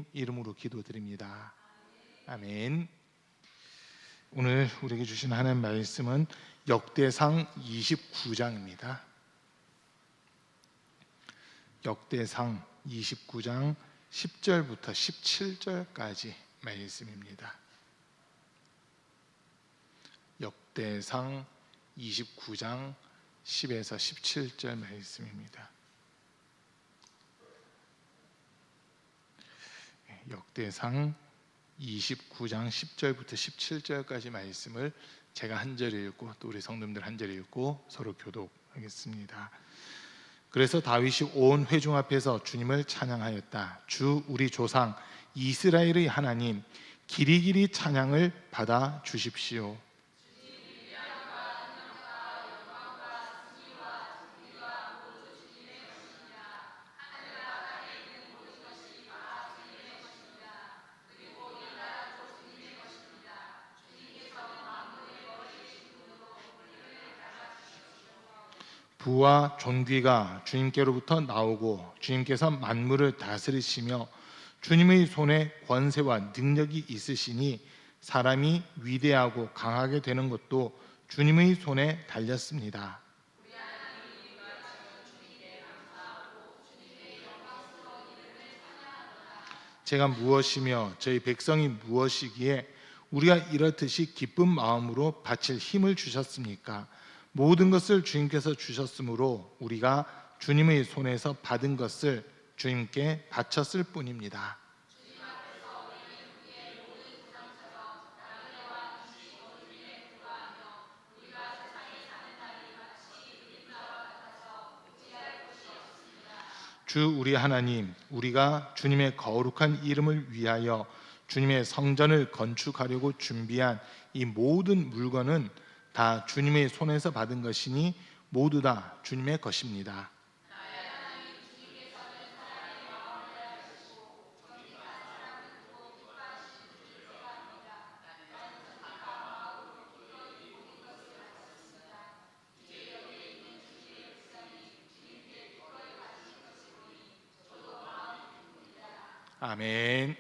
주님 이름으로 기도드립니다. 아멘. 오늘 우리에게 주신 하나님 말씀은 역대상 29장입니다. 역대상 29장 10절부터 17절까지 말씀입니다. 역대상 29장 10에서 17절 말씀입니다. 역대상 29장 10절부터 17절까지 말씀을 제가 한 절 읽고 또 우리 성도님들 한 절 읽고 서로 교독하겠습니다. 그래서 다윗이 온 회중 앞에서 주님을 찬양하였다. 주 우리 조상 이스라엘의 하나님, 길이길이 찬양을 받아 주십시오. 부와 존귀가 주님께로부터 나오고 주님께서 만물을 다스리시며 주님의 손에 권세와 능력이 있으시니 사람이 위대하고 강하게 되는 것도 주님의 손에 달렸습니다. 제가 무엇이며 저희 백성이 무엇이기에 우리가 이렇듯이 기쁜 마음으로 바칠 힘을 주셨습니까? 모든 것을 주님께서 주셨으므로 우리가 주님의 손에서 받은 것을 주님께 바쳤을 뿐입니다. 주 우리 하나님, 우리가 주님의 거룩한 이름을 위하여 주님의 성전을 건축하려고 준비한 이 모든 물건은 다 주님의 손에서 받은 것이니 모두 다 주님의 것입니다. 아멘.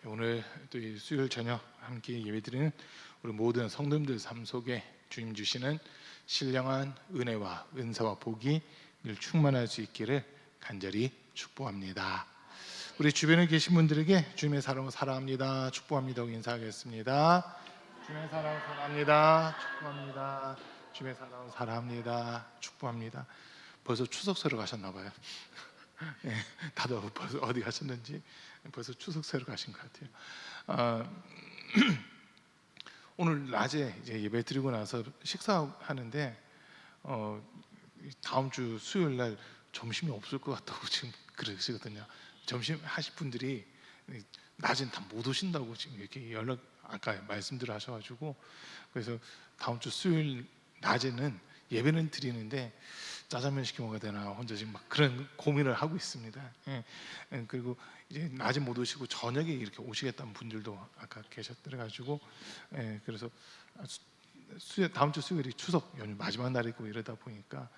오늘 또 이 수요일 저녁 함께 예배드리는 우리 모든 성도님들 삶 속에 주님 주시는 신령한 은혜와 은사와 복이 늘 충만할 수 있기를 간절히 축복합니다. 우리 주변에 계신 분들에게 주님의 사랑을 사랑합니다, 축복합니다 인사하겠습니다. 주님의 사랑을 사랑합니다, 축복합니다. 주님의 사랑을 사랑합니다, 축복합니다. 벌써 추석 새로 가셨나 봐요. 네, 다들 벌써 어디 가셨는지 벌써 추석 새로 가신 것 같아요. 오늘 낮에 이제 예배 드리고 나서 식사하는데 다음 주 수요일 날 점심이 없을 것 같다고 지금 그러시거든요. 점심 하실 분들이 낮엔 다 못 오신다고 지금 이렇게 연락 아까 말씀들 하셔가지고 그래서 다음 주 수요일 낮에는 예배는 드리는데 짜장면 시켜 먹어야 되나 혼자 지금 막 그런 고민을 하고 있습니다. 그리고 이제 낮에 못 오시고 저녁에 이렇게 오시겠다는 분들도 아까 계셨더라가지고 그래서 다음 주 수요일이 추석 연휴 마지막 날이고 이러다 보니까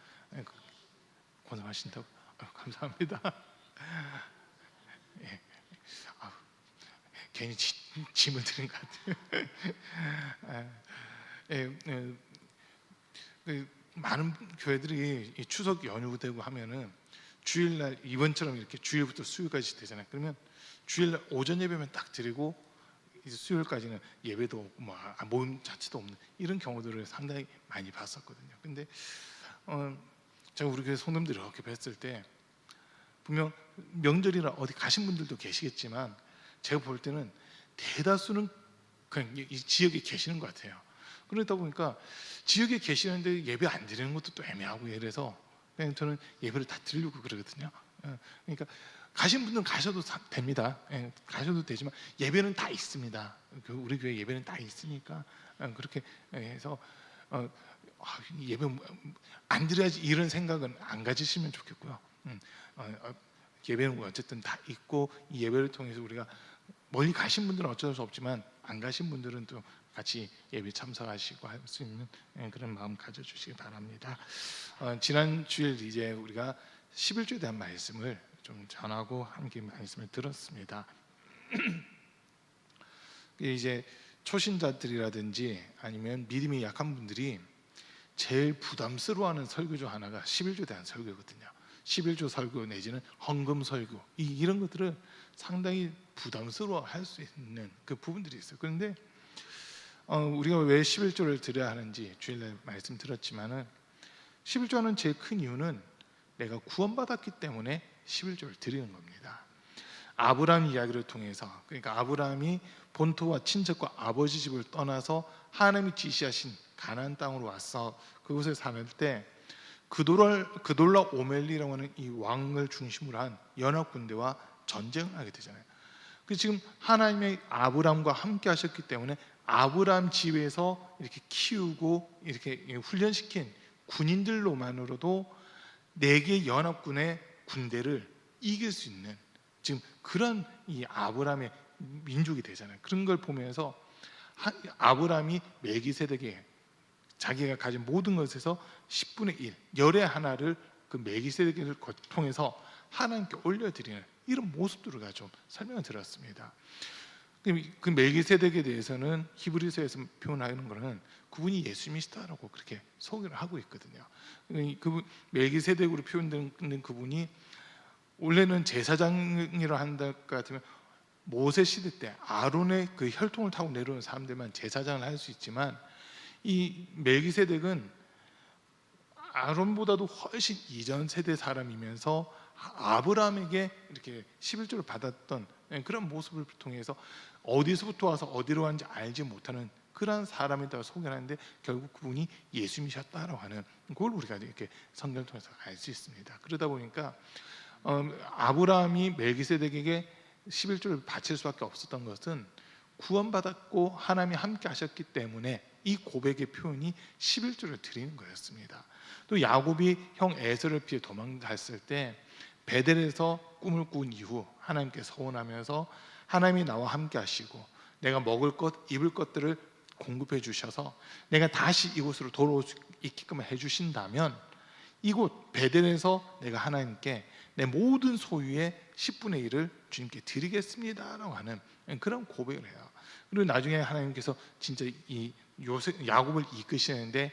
고생하신다고 감사합니다. 괜히 짐을 드린 것 같아요. 많은 교회들이 이 추석 연휴 되고 하면은 주일날 이번처럼 이렇게 주일부터 수요일까지 되잖아요. 그러면 주일날 오전 예배만 딱 드리고 이제 수요일까지는 예배도 없고 모임 자체도 없는 이런 경우들을 상당히 많이 봤었거든요. 근데 제가 우리 교회 성도님들 이렇게 뵀을 때 분명 명절이라 어디 가신 분들도 계시겠지만 제가 볼 때는 대다수는 그냥 이 지역에 계시는 것 같아요. 그러다 보니까 지역에 계시는데 예배 안 드리는 것도 또 애매하고 이래서 그냥 저는 예배를 다 드리려고 그러거든요. 그러니까 가신 분들은 가셔도 됩니다. 가셔도 되지만 예배는 다 있습니다. 우리 교회 예배는 다 있으니까 그렇게 해서 예배 안 드려야지 이런 생각은 안 가지시면 좋겠고요. 예배는 어쨌든 다 있고 이 예배를 통해서 우리가 멀리 가신 분들은 어쩔 수 없지만 안 가신 분들은 또 같이 예배 참석하시고 할 수 있는 그런 마음 가져주시기 바랍니다. 지난 주일 이제 우리가 11조에 대한 말씀을 좀 전하고 함께 말씀을 들었습니다. 이제 초신자들이라든지 아니면 믿음이 약한 분들이 제일 부담스러워하는 설교 중 하나가 11조에 대한 설교거든요. 11조 설교 내지는 헌금 설교, 이런 것들을 상당히 부담스러워할 수 있는 그 부분들이 있어요. 그런데 우리가 왜 11조를 드려야 하는지 주일날 말씀 들었지만은 11조는 제일 큰 이유는 내가 구원받았기 때문에 11조를 드리는 겁니다. 아브라함 이야기를 통해서, 그러니까 아브라함이 본토와 친척과 아버지 집을 떠나서 하나님이 지시하신 가나안 땅으로 와서 그곳에 사는 때 그돌라 오멜리라고 하는 이 왕을 중심으로 한 연합 군대와 전쟁을 하게 되잖아요. 그 지금 하나님의 아브라함과 함께 하셨기 때문에 아브라함 집에서 이렇게 키우고 이렇게 훈련시킨 군인들로만으로도 4개의 연합군의 군대를 이길 수 있는 지금 그런 이 아브라함의 민족이 되잖아요. 그런 걸 보면서 아브라함이 멜기세덱에게 자기가 가진 모든 것에서 10분의 1, 열의 하나를 그 멜기세덱을 통해서 하나님께 올려드리는 이런 모습들을 좀 설명을 드렸습니다. 그 멜기세덱에 대해서는 히브리서에서 표현하는 것은 그분이 예수님이시다라고 그렇게 소개를 하고 있거든요. 그 멜기세덱으로 표현되는 그분이 원래는 제사장이라 한다 같으면 모세 시대 때 아론의 그 혈통을 타고 내려오는 사람들만 제사장을 할 수 있지만 이 멜기세덱은 아론보다도 훨씬 이전 세대 사람이면서 아브라함에게 이렇게 11조를 받았던 그런 모습을 통해서 어디서부터 와서 어디로 왔는지 알지 못하는 그런 사람이라고 소개하는데 결국 그분이 예수님이셨다라고 하는 그걸 우리가 이렇게 성경을 통해서 알 수 있습니다. 그러다 보니까 아브라함이 멜기세덱에게 11조를 바칠 수밖에 없었던 것은 구원받았고 하나님이 함께 하셨기 때문에 이 고백의 표현이 11조를 드리는 거였습니다. 또 야곱이 형 에서를 피해 도망갔을 때 베델에서 꿈을 꾼 이후 하나님께 서원하면서 하나님이 나와 함께 하시고 내가 먹을 것, 입을 것들을 공급해 주셔서 내가 다시 이곳으로 돌아올 수 있게끔 해주신다면 이곳 베델에서 내가 하나님께 내 모든 소유의 10분의 1을 주님께 드리겠습니다라고 하는 그런 고백을 해요. 그리고 나중에 하나님께서 진짜 이 야곱을 이끄시는데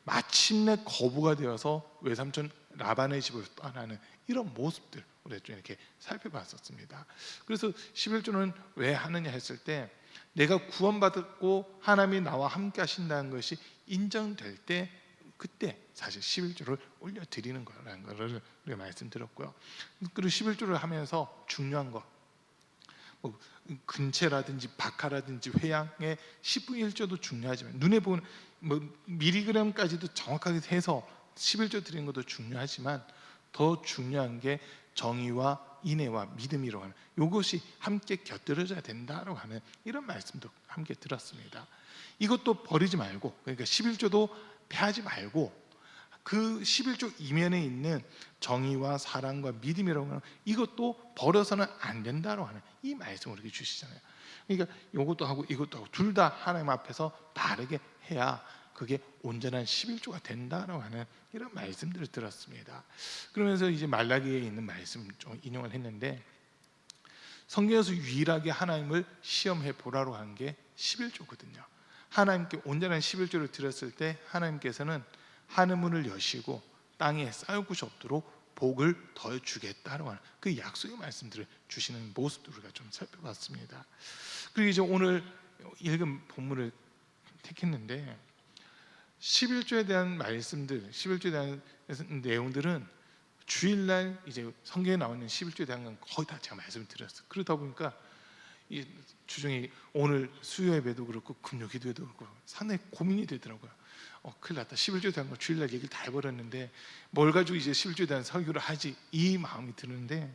마침내 거부가 되어서 외삼촌 라반의 집을 떠나는 이런 모습들 우리가 좀 이렇게 살펴봤었습니다. 그래서 11조는 왜 하느냐 했을 때 내가 구원받았고 하나님이 나와 함께 하신다는 것이 인정될 때 그때 사실 11조를 올려드리는 거라는 것을 우리가 말씀드렸고요. 그리고 11조를 하면서 중요한 거 뭐 근체라든지 박하라든지 회양의 10분의 1조도 중요하지만 눈에 보는 뭐 미리그램까지도 정확하게 해서 11조 드리는 것도 중요하지만 더 중요한 게 정의와 인애와 믿음이라고 하는 이것이 함께 곁들여져야 된다라고 하는 이런 말씀도 함께 들었습니다. 이것도 버리지 말고 그러니까 11조도 패하지 말고 그 11조 이면에 있는 정의와 사랑과 믿음이라고 하는 이것도 버려서는 안 된다고 하는 이 말씀을 이렇게 주시잖아요. 그러니까 이것도 하고 이것도 하고 둘 다 하나님 앞에서 바르게 해야 그게 온전한 11조가 된다라고 하는 이런 말씀들을 들었습니다. 그러면서 이제 말라기에 있는 말씀 좀 인용을 했는데 성경에서 유일하게 하나님을 시험해 보라고 한 게 11조거든요. 하나님께 온전한 11조를 드렸을 때 하나님께서는 하늘문을 여시고 땅에 쌓을 곳이 없도록 복을 더 주겠다라고 하는 그 약속의 말씀들을 주시는 모습들을 우리가 좀 살펴봤습니다. 그리고 이제 오늘 읽은 본문을 택했는데 11조에 대한 말씀들, 11조에 대한 내용들은 주일날 이제 성경에 나와 있는 11조에 대한 건 거의 다 제가 말씀을 드렸어요. 그러다 보니까 이 주중에 오늘 수요 예배도 그렇고 금요 기도회도 그렇고 상당히 고민이 되더라고요. 큰일 났다. 11조에 대한 거 주일날 얘기를 다 해버렸는데 뭘 가지고 이제 11조에 대한 설교를 하지 이 마음이 드는데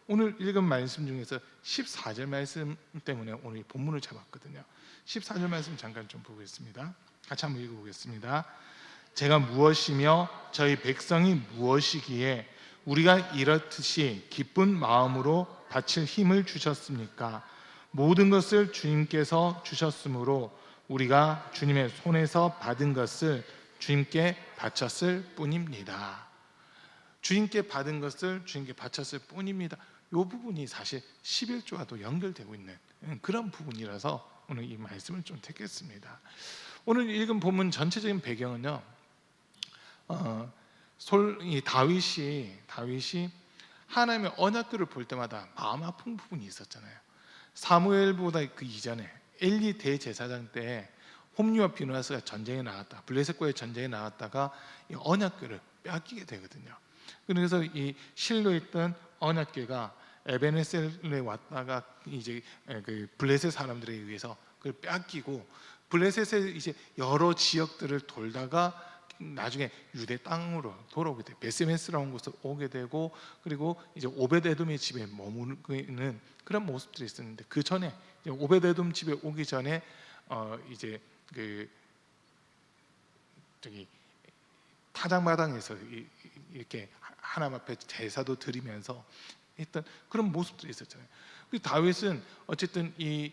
오늘 읽은 말씀 중에서 14절 말씀 때문에 오늘 본문을 잡았거든요. 14절 말씀 잠깐 좀 보겠습니다. 같이 한번 읽어보겠습니다. 제가 무엇이며 저희 백성이 무엇이기에 우리가 이렇듯이 기쁜 마음으로 바칠 힘을 주셨습니까? 모든 것을 주님께서 주셨으므로 우리가 주님의 손에서 받은 것을 주님께 바쳤을 뿐입니다. 주인께 받은 것을 주인께 바쳤을 뿐입니다. 이 부분이 사실 11조와도 연결되고 있는 그런 부분이라서 오늘 이 말씀을 좀 택했습니다. 오늘 읽은 본문 전체적인 배경은요, 이 다윗이 하나님의 언약궤를 볼 때마다 마음 아픈 부분이 있었잖아요. 사무엘보다 그 이전에 엘리 대제사장 때 홈리와 비누아스가 전쟁에 나갔다, 블레셋과의 전쟁에 나갔다가 이 언약궤를 빼앗기게 되거든요. 그래서 이 실로에 있던 언약궤가 에베네셀에 왔다가 이제 그 블레셋 사람들에 의해서 그걸 빼앗기고, 블레셋의 이제 여러 지역들을 돌다가 나중에 유대 땅으로 돌아오게 돼, 베스메스라는 곳을 오게 되고, 그리고 이제 오벳에돔의 집에 머무르는 그런 모습들이 있었는데, 그 전에 오벳에돔 집에 오기 전에 이제 그 저기 타작마당에서 이렇게 하나님 앞에 제사도 드리면서 했던 그런 모습들이 있었잖아요. 그 다윗은 어쨌든 이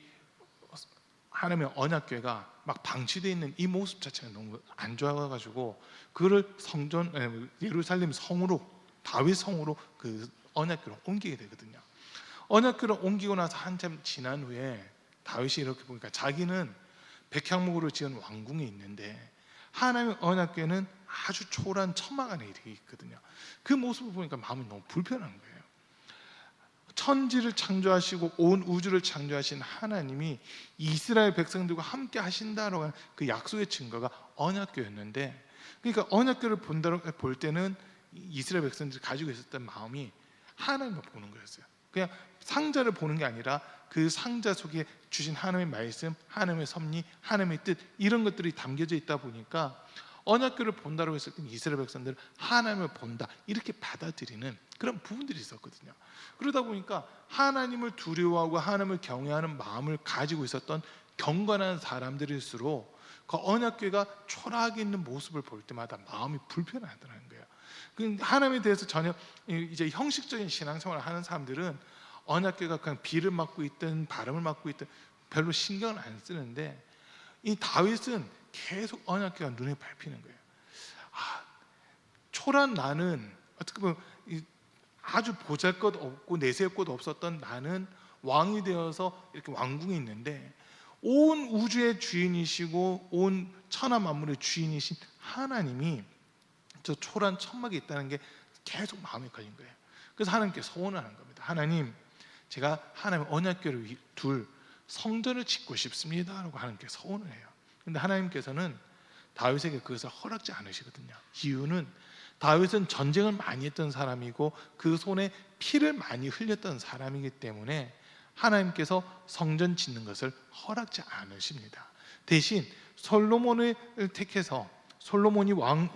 하나님의 언약궤가 막 방치되어 있는 이 모습 자체가 너무 안 좋아가지고 그를 성전 예루살렘 성으로, 다윗 성으로 그 언약궤를 옮기게 되거든요. 언약궤를 옮기고 나서 한참 지난 후에 다윗이 이렇게 보니까 자기는 백향목으로 지은 왕궁에 있는데 하나님의 언약궤는 아주 초라한 천막 안에 이렇게 있거든요. 그 모습을 보니까 마음이 너무 불편한 거예요. 천지를 창조하시고 온 우주를 창조하신 하나님이 이스라엘 백성들과 함께 하신다라고 하는 그 약속의 증거가 언약궤였는데, 그러니까 언약궤를 볼 때는 이스라엘 백성들이 가지고 있었던 마음이 하나님을 보는 거였어요. 그냥 상자를 보는 게 아니라 그 상자 속에 주신 하나님의 말씀, 하나님의 섭리, 하나님의 뜻, 이런 것들이 담겨져 있다 보니까 언약궤를 본다고 했을 때 이스라엘 백성들은 하나님을 본다 이렇게 받아들이는 그런 부분들이 있었거든요. 그러다 보니까 하나님을 두려워하고 하나님을 경외하는 마음을 가지고 있었던 경건한 사람들일수록 그 언약궤가 초라하게 있는 모습을 볼 때마다 마음이 불편하더라는 거예요. 하나님에 대해서 전혀 이제 형식적인 신앙생활을 하는 사람들은 언약궤가 그냥 비를 맞고 있든 바람을 맞고 있든 별로 신경을 안 쓰는데, 이 다윗은 계속 언약궤가 눈에 밟히는 거예요. 초라한 나는, 어떻게 보면 아주 보잘것없고 내세울 것 없었던 나는 왕이 되어서 이렇게 왕궁에 있는데, 온 우주의 주인이시고 온 천하 만물의 주인이신 하나님이 저 초라한 천막에 있다는 게 계속 마음에 걸린 거예요. 그래서 하나님께 소원을 하는 겁니다. 하나님, 제가 하나님 언약궤를 둘 성전을 짓고 싶습니다 라고 하나님께 소원을 해요. 근데 하나님께서는 다윗에게 그것을 허락지 않으시거든요. 이유는 다윗은 전쟁을 많이 했던 사람이고 그 손에 피를 많이 흘렸던 사람이기 때문에 하나님께서 성전 짓는 것을 허락지 않으십니다. 대신 솔로몬을 택해서 솔로몬이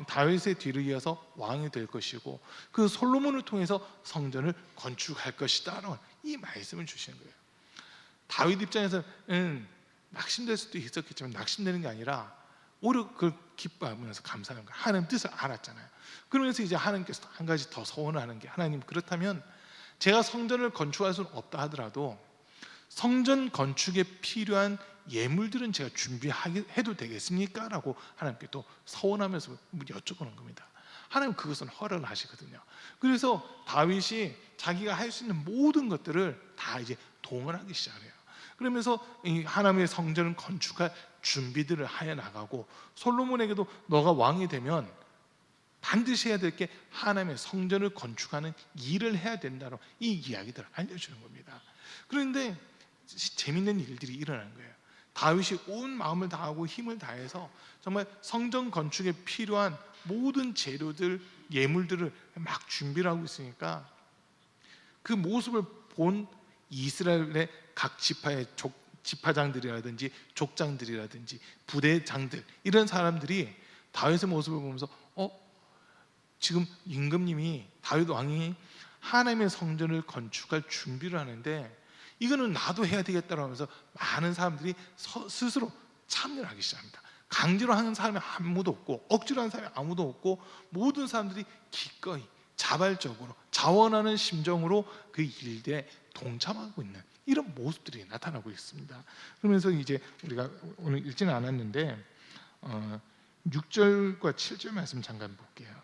다윗의 뒤를 이어서 왕이 될 것이고 그 솔로몬을 통해서 성전을 건축할 것이다 라는 이 말씀을 주시는 거예요. 다윗 입장에서는 낙심될 수도 있었겠지만 낙심되는 게 아니라 오히려 그걸 기뻐하면서 감사하는 거예요. 하나님 뜻을 알았잖아요. 그러면서 이제 하나님께서 한 가지 더 소원하는 게, 하나님, 그렇다면 제가 성전을 건축할 수는 없다 하더라도 성전 건축에 필요한 예물들은 제가 준비해도 되겠습니까? 라고 하나님께 또 서원하면서 여쭤보는 겁니다. 하나님 그것은 허락을 하시거든요. 그래서 다윗이 자기가 할 수 있는 모든 것들을 다 이제 동원하기 시작해요. 그러면서 이 하나님의 성전을 건축할 준비들을 하여 나가고, 솔로몬에게도 너가 왕이 되면 반드시 해야 될 게 하나님의 성전을 건축하는 일을 해야 된다고 이 이야기들을 알려주는 겁니다. 그런데 재밌는 일들이 일어나는 거예요. 다윗이 온 마음을 다하고 힘을 다해서 정말 성전 건축에 필요한 모든 재료들, 예물들을 막 준비를 하고 있으니까 그 모습을 본 이스라엘의 각 지파의 지파장들이라든지 족장들이라든지 부대장들, 이런 사람들이 다윗의 모습을 보면서 지금 임금님이, 다윗 왕이 하나님의 성전을 건축할 준비를 하는데 이거는 나도 해야 되겠다고 하면서 많은 사람들이 스스로 참여를 하기 시작합니다. 강제로 하는 사람이 아무도 없고 억지로 하는 사람이 아무도 없고 모든 사람들이 기꺼이 자발적으로 자원하는 심정으로 그 일들에 동참하고 있는 이런 모습들이 나타나고 있습니다. 그러면서 이제 우리가 오늘 읽지는 않았는데 6절과 7절 말씀 잠깐 볼게요.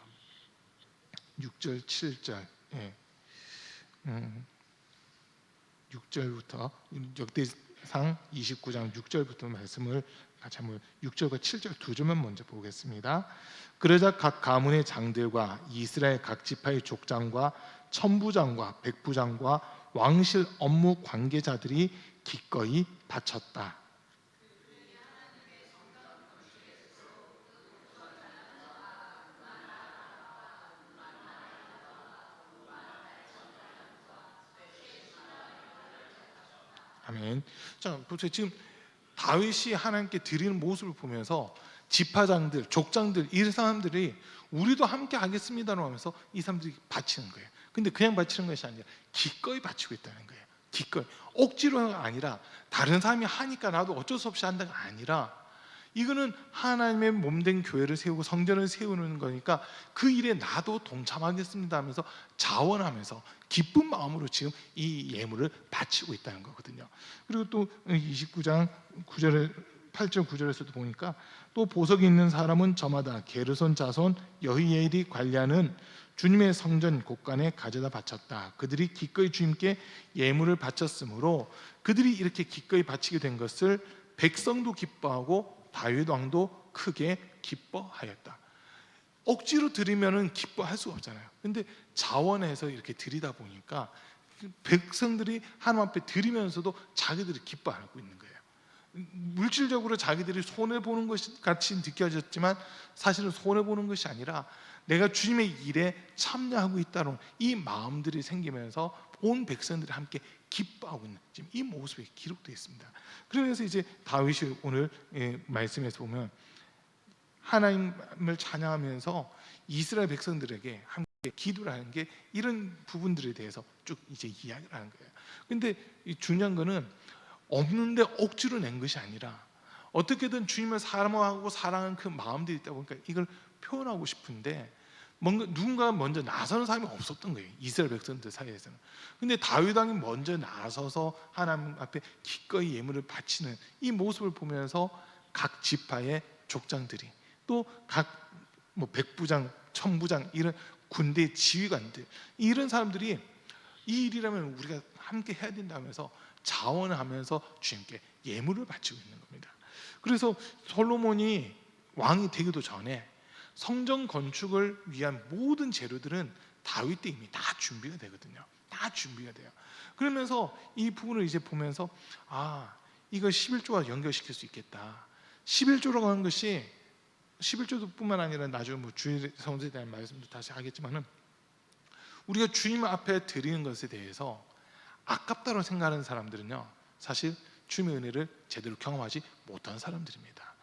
6절 7절 6절부터 역대상 29장 6절부터 말씀을 같이 한번 6절과 7절 두 절만 먼저 보겠습니다. 그러자 각 가문의 장들과 이스라엘 각 지파의 족장과 천부장과 백부장과 왕실 업무 관계자들이 기꺼이 바쳤다. 아멘. 자, 보세요. 지금 다윗이 하나님께 드리는 모습을 보면서 지파장들, 족장들, 이 사람들이 우리도 함께 하겠습니다라고 하면서 이 사람들이 바치는 거예요. 근데 그냥 바치는 것이 아니라 기꺼이 바치고 있다는 거예요. 기꺼이. 억지로가 아니라 다른 사람이 하니까 나도 어쩔 수 없이 한다가 아니라 이거는 하나님의 몸된 교회를 세우고 성전을 세우는 거니까 그 일에 나도 동참하겠습니다 하면서 자원하면서 기쁜 마음으로 지금 이 예물을 바치고 있다는 거거든요. 그리고 또 29장 9절에 8절 9절에서도 보니까 또 보석이 있는 사람은 저마다 게르손 자손 여히엘이 관리하는 주님의 성전 곳간에 가져다 바쳤다. 그들이 기꺼이 주님께 예물을 바쳤으므로 그들이 이렇게 기꺼이 바치게 된 것을 백성도 기뻐하고 다윗 왕도 크게 기뻐하였다. 억지로 드리면은 기뻐할 수가 없잖아요. 근데 자원해서 이렇게 드리다 보니까 백성들이 하나님 앞에 드리면서도 자기들이 기뻐하고 있는 거예요. 물질적으로 자기들이 손해 보는 것이 같이 느껴졌지만 사실은 손해 보는 것이 아니라 내가 주님의 일에 참여하고 있다는 이 마음들이 생기면서 온 백성들이 함께 기뻐하고 있는 지금 이 모습이 기록되어 있습니다. 그러면서 이제 다윗이 오늘 말씀에서 보면 하나님을 찬양하면서 이스라엘 백성들에게 함께 기도를 하는 게 이런 부분들에 대해서 쭉 이제 이야기를 하는 거예요. 근데 이 중요한 거는 없는데 억지로 낸 것이 아니라 어떻게든 주님을 사랑하고 사랑하는 그 마음들이 있다 보니까 이걸 표현하고 싶은데 뭔가 누군가 먼저 나서는 사람이 없었던 거예요. 이스라엘 백성들 사이에서는. 근데 다윗 왕이 먼저 나서서 하나님 앞에 기꺼이 예물을 바치는 이 모습을 보면서 각 지파의 족장들이 또 각 뭐 백부장, 천부장 이런 군대 지휘관들 이런 사람들이 이 일이라면 우리가 함께 해야 된다면서 자원을 하면서 주님께 예물을 바치고 있는 겁니다. 그래서 솔로몬이 왕이 되기도 전에 성전 건축을 위한 모든 재료들은 다윗 때 이미 다 준비가 되거든요. 다 준비가 돼요. 그러면서 이 부분을 이제 보면서 이걸 11조와 연결시킬 수 있겠다. 11조라고 하는 것이 11조뿐만 아니라 나중에 뭐 주일 성전에 대한 말씀도 다시 하겠지만은 우리가 주님 앞에 드리는 것에 대해서 아깝다고 생각하는 사람들은요 사실 주님의 은혜를 제대로 경험하지 못한 사람들입니다.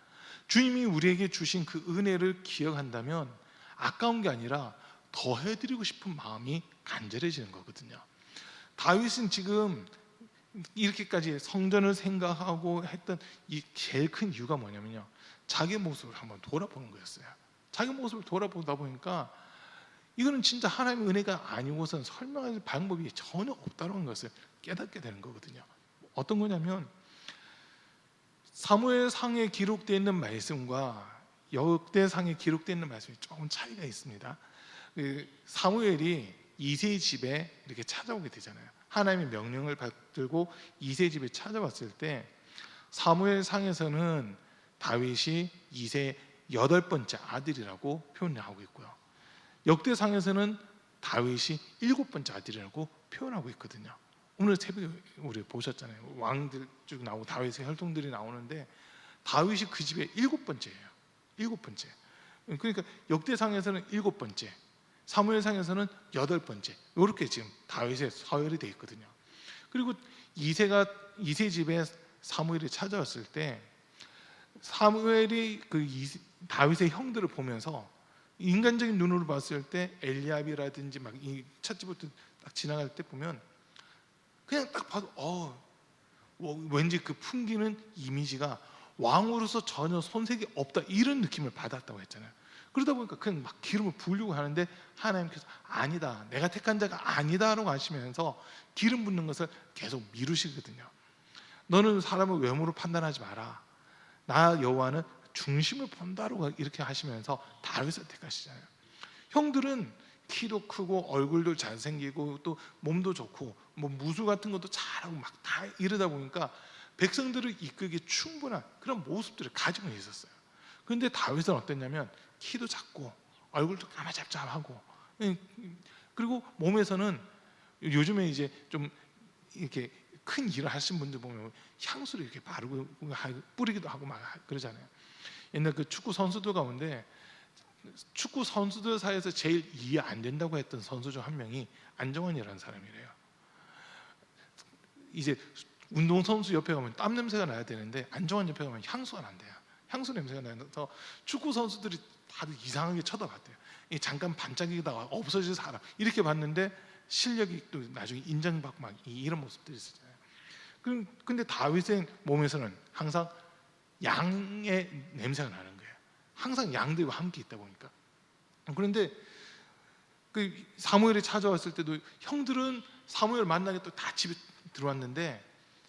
주님이 우리에게 주신 그 은혜를 기억한다면 아까운 게 아니라 더 해드리고 싶은 마음이 간절해지는 거거든요. 다윗은 지금 이렇게까지 성전을 생각하고 했던 이 제일 큰 이유가 뭐냐면요 자기 모습을 한번 돌아보는 거였어요. 자기 모습을 돌아보다 보니까 이거는 진짜 하나님의 은혜가 아니고선 설명할 방법이 전혀 없다는 것을 깨닫게 되는 거거든요. 어떤 거냐면 사무엘상에 기록되어 있는 말씀과 역대상에 기록되어 있는 말씀이 조금 차이가 있습니다. 사무엘이 이새의 집에 이렇게 찾아오게 되잖아요. 하나님의 명령을 받들고 이새의 집에 찾아왔을 때 사무엘상에서는 다윗이 이새의 8번째 아들이라고 표현하고 있고요. 역대상에서는 다윗이 7번째 아들이라고 표현하고 있거든요. 오늘 새벽에 우리 보셨잖아요. 왕들 쭉 나오고 다윗의 혈통들이 나오는데 다윗이 그 집에 7번째예요. 7번째. 그러니까 역대상에서는 7번째, 사무엘상에서는 8번째. 이렇게 지금 다윗의 서열이 되어 있거든요. 그리고 이새 집에 사무엘이 찾아왔을 때 사무엘이 다윗의 형들을 보면서 인간적인 눈으로 봤을 때 엘리압이라든지 막 이 찻집부터 딱 지나갈 때 보면 그냥 딱 봐도 왠지 그 풍기는 이미지가 왕으로서 전혀 손색이 없다 이런 느낌을 받았다고 했잖아요. 그러다 보니까 그냥 막 기름을 부으려고 하는데 하나님께서 아니다, 내가 택한 자가 아니다라고 하시면서 기름 붓는 것을 계속 미루시거든요. 너는 사람을 외모로 판단하지 마라. 나 여호와는 중심을 본다라고 이렇게 하시면서 다윗을 택하시잖아요. 형들은 키도 크고 얼굴도 잘생기고 또 몸도 좋고 뭐 무술 같은 것도 잘하고 막 다 이러다 보니까 백성들을 이끌기 충분한 그런 모습들을 가지고 있었어요. 그런데 다윗은 어땠냐면 키도 작고 얼굴도 까마잡잡하고, 그리고 몸에서는 요즘에 이제 좀 이렇게 큰 일을 하신 분들 보면 향수를 이렇게 바르고 뿌리기도 하고 막 그러잖아요. 옛날 그 축구 선수들 가운데 축구 선수들 사이에서 제일 이해 안 된다고 했던 선수 중 한 명이 안정환이라는 사람이래요. 이제 운동 선수 옆에 가면 땀 냄새가 나야 되는데 안정환 옆에 가면 향수가 난대요. 향수 냄새가 나서 축구 선수들이 다들 이상하게 쳐다봤대요. 잠깐 반짝이다가 없어질 사람 이렇게 봤는데 실력이 또 나중에 인정받고 막 이런 모습들이 있었잖아요. 근데 다윗의 몸에서는 항상 양의 냄새가 나는 거예요. 항상 양들과 함께 있다 보니까. 그런데 그 사무엘이 찾아왔을 때도 형들은 사무엘 만나게 또 다 집에 들어왔는데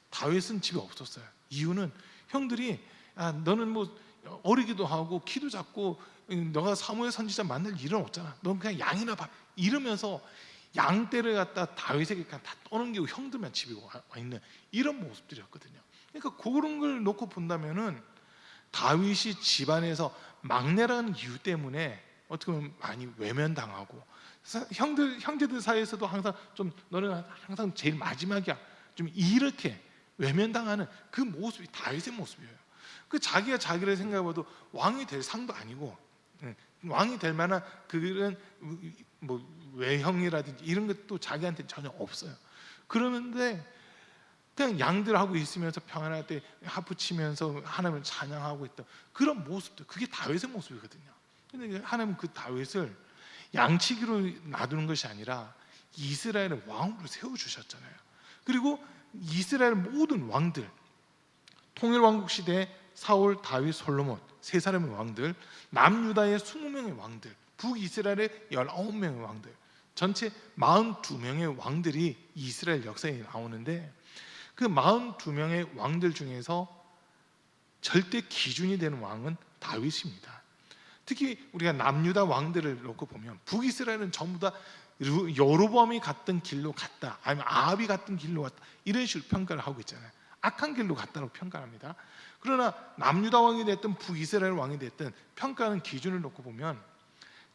다윗은 집에 없었어요. 이유는 형들이 너는 뭐 어리기도 하고 키도 작고 너가 사무엘 선지자 만날 일은 없잖아. 넌 그냥 양이나 봐. 이러면서 양떼를 갖다 다윗에게 그냥 다 떠넘기고 형들만 집에 와 있는 이런 모습들이었거든요. 그러니까 그런 걸 놓고 본다면은 다윗이 집안에서 막내라는 이유 때문에 어떻게 보면 많이 외면당하고 형제들 사이에서도 항상 좀 너는 항상 제일 마지막이야 좀 이렇게 외면당하는 그 모습이 다윗의 모습이에요. 그 자기가 자기를 생각해봐도 왕이 될 상도 아니고 왕이 될 만한 그런 뭐 외형이라든지 이런 것도 자기한테 전혀 없어요. 그러는데 그냥 양들하고 있으면서 평안할 때 하프 치면서 하나님을 찬양하고 있던 그런 모습들, 그게 다윗의 모습이거든요. 근데 하나님은 그 다윗을 양치기로 놔두는 것이 아니라 이스라엘의 왕으로 세워주셨잖아요. 그리고 이스라엘 모든 왕들, 통일왕국 시대에 사울, 다윗, 솔로몬 세 사람의 왕들, 남유다의 20명의 왕들, 북이스라엘의 19명의 왕들, 전체 42명의 왕들이 이스라엘 역사에 나오는데 그 42명의 왕들 중에서 절대 기준이 되는 왕은 다윗입니다. 특히 우리가 남유다 왕들을 놓고 보면 북이스라엘은 전부 다 여로보암이 갔던 길로 갔다, 아니면 아합이 갔던 길로 갔다, 이런 식으로 평가를 하고 있잖아요. 악한 길로 갔다고 평가합니다. 그러나 남유다 왕이 됐든 북이스라엘 왕이 됐든 평가하는 기준을 놓고 보면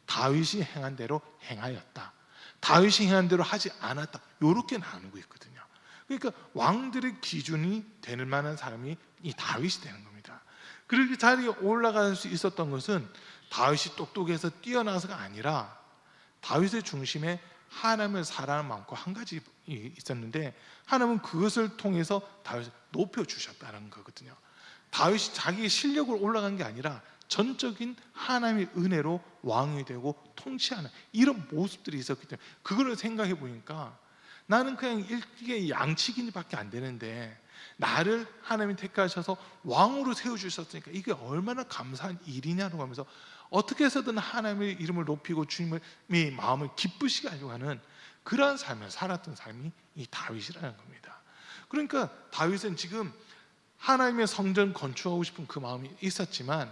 다윗이 행한 대로 행하였다, 다윗이 행한 대로 하지 않았다, 이렇게 나누고 있거든요. 그러니까 왕들의 기준이 될 만한 사람이 이 다윗이 되는 겁니다. 그렇게 자리에 올라갈 수 있었던 것은 다윗이 똑똑해서 뛰어나서가 아니라 다윗의 중심에 하나님을 사랑하는 마음과 한 가지 있었는데 하나님은 그것을 통해서 다윗을 높여주셨다는 거거든요. 다윗이 자기의 실력으로 올라간 게 아니라 전적인 하나님의 은혜로 왕이 되고 통치하는 이런 모습들이 있었기 때문에 그거를 생각해 보니까 나는 그냥 이게 양치기밖에 안 되는데 나를 하나님이 택하셔서 왕으로 세워주셨으니까 이게 얼마나 감사한 일이냐고 하면서 어떻게 해서든 하나님의 이름을 높이고 주님의 마음을 기쁘시게 하려고 하는 그러한 삶을 살았던 삶이 이 다윗이라는 겁니다. 그러니까 다윗은 지금 하나님의 성전 건축하고 싶은 그 마음이 있었지만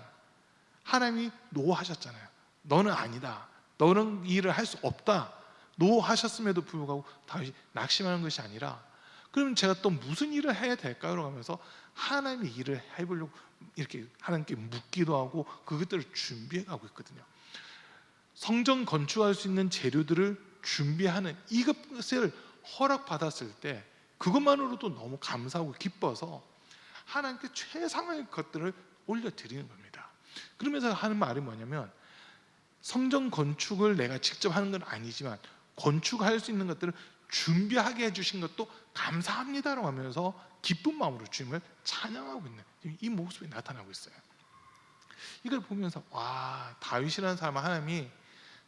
하나님이 노하셨잖아요. 너는 아니다, 너는 이 일을 할 수 없다 노하셨음에도 불구하고 다윗이 낙심하는 것이 아니라 그러면 제가 또 무슨 일을 해야 될까요? 하면서 하나님의 일을 해보려고 이렇게 하나님께 묻기도 하고 그것들을 준비해 가고 있거든요. 성전 건축할 수 있는 재료들을 준비하는 이것을 허락받았을 때 그것만으로도 너무 감사하고 기뻐서 하나님께 최상의 것들을 올려드리는 겁니다. 그러면서 하는 말이 뭐냐면 성전 건축을 내가 직접 하는 건 아니지만 건축할 수 있는 것들을 준비하게 해주신 것도 감사합니다라고 하면서 기쁜 마음으로 주님을 찬양하고 있는 이 모습이 나타나고 있어요. 이걸 보면서 와, 다윗이라는 사람은 하나님이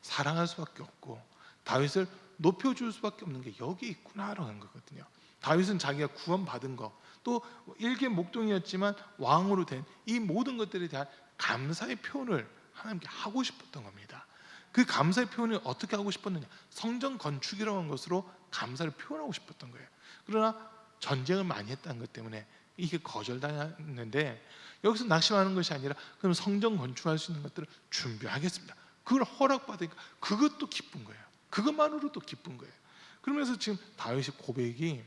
사랑할 수밖에 없고 다윗을 높여줄 수밖에 없는 게 여기 있구나라는 거거든요. 다윗은 자기가 구원받은 거, 또 일개 목동이었지만 왕으로 된 이 모든 것들에 대한 감사의 표현을 하나님께 하고 싶었던 겁니다. 그 감사의 표현을 어떻게 하고 싶었느냐, 성전 건축이라고 하는 것으로 감사를 표현하고 싶었던 거예요. 그러나 전쟁을 많이 했다는 것 때문에 이게 거절당했는데 여기서 낙심하는 것이 아니라 그럼 성전 건축할 수 있는 것들을 준비하겠습니다, 그걸 허락받으니까 그것도 기쁜 거예요. 그것만으로도 기쁜 거예요. 그러면서 지금 다윗의 고백이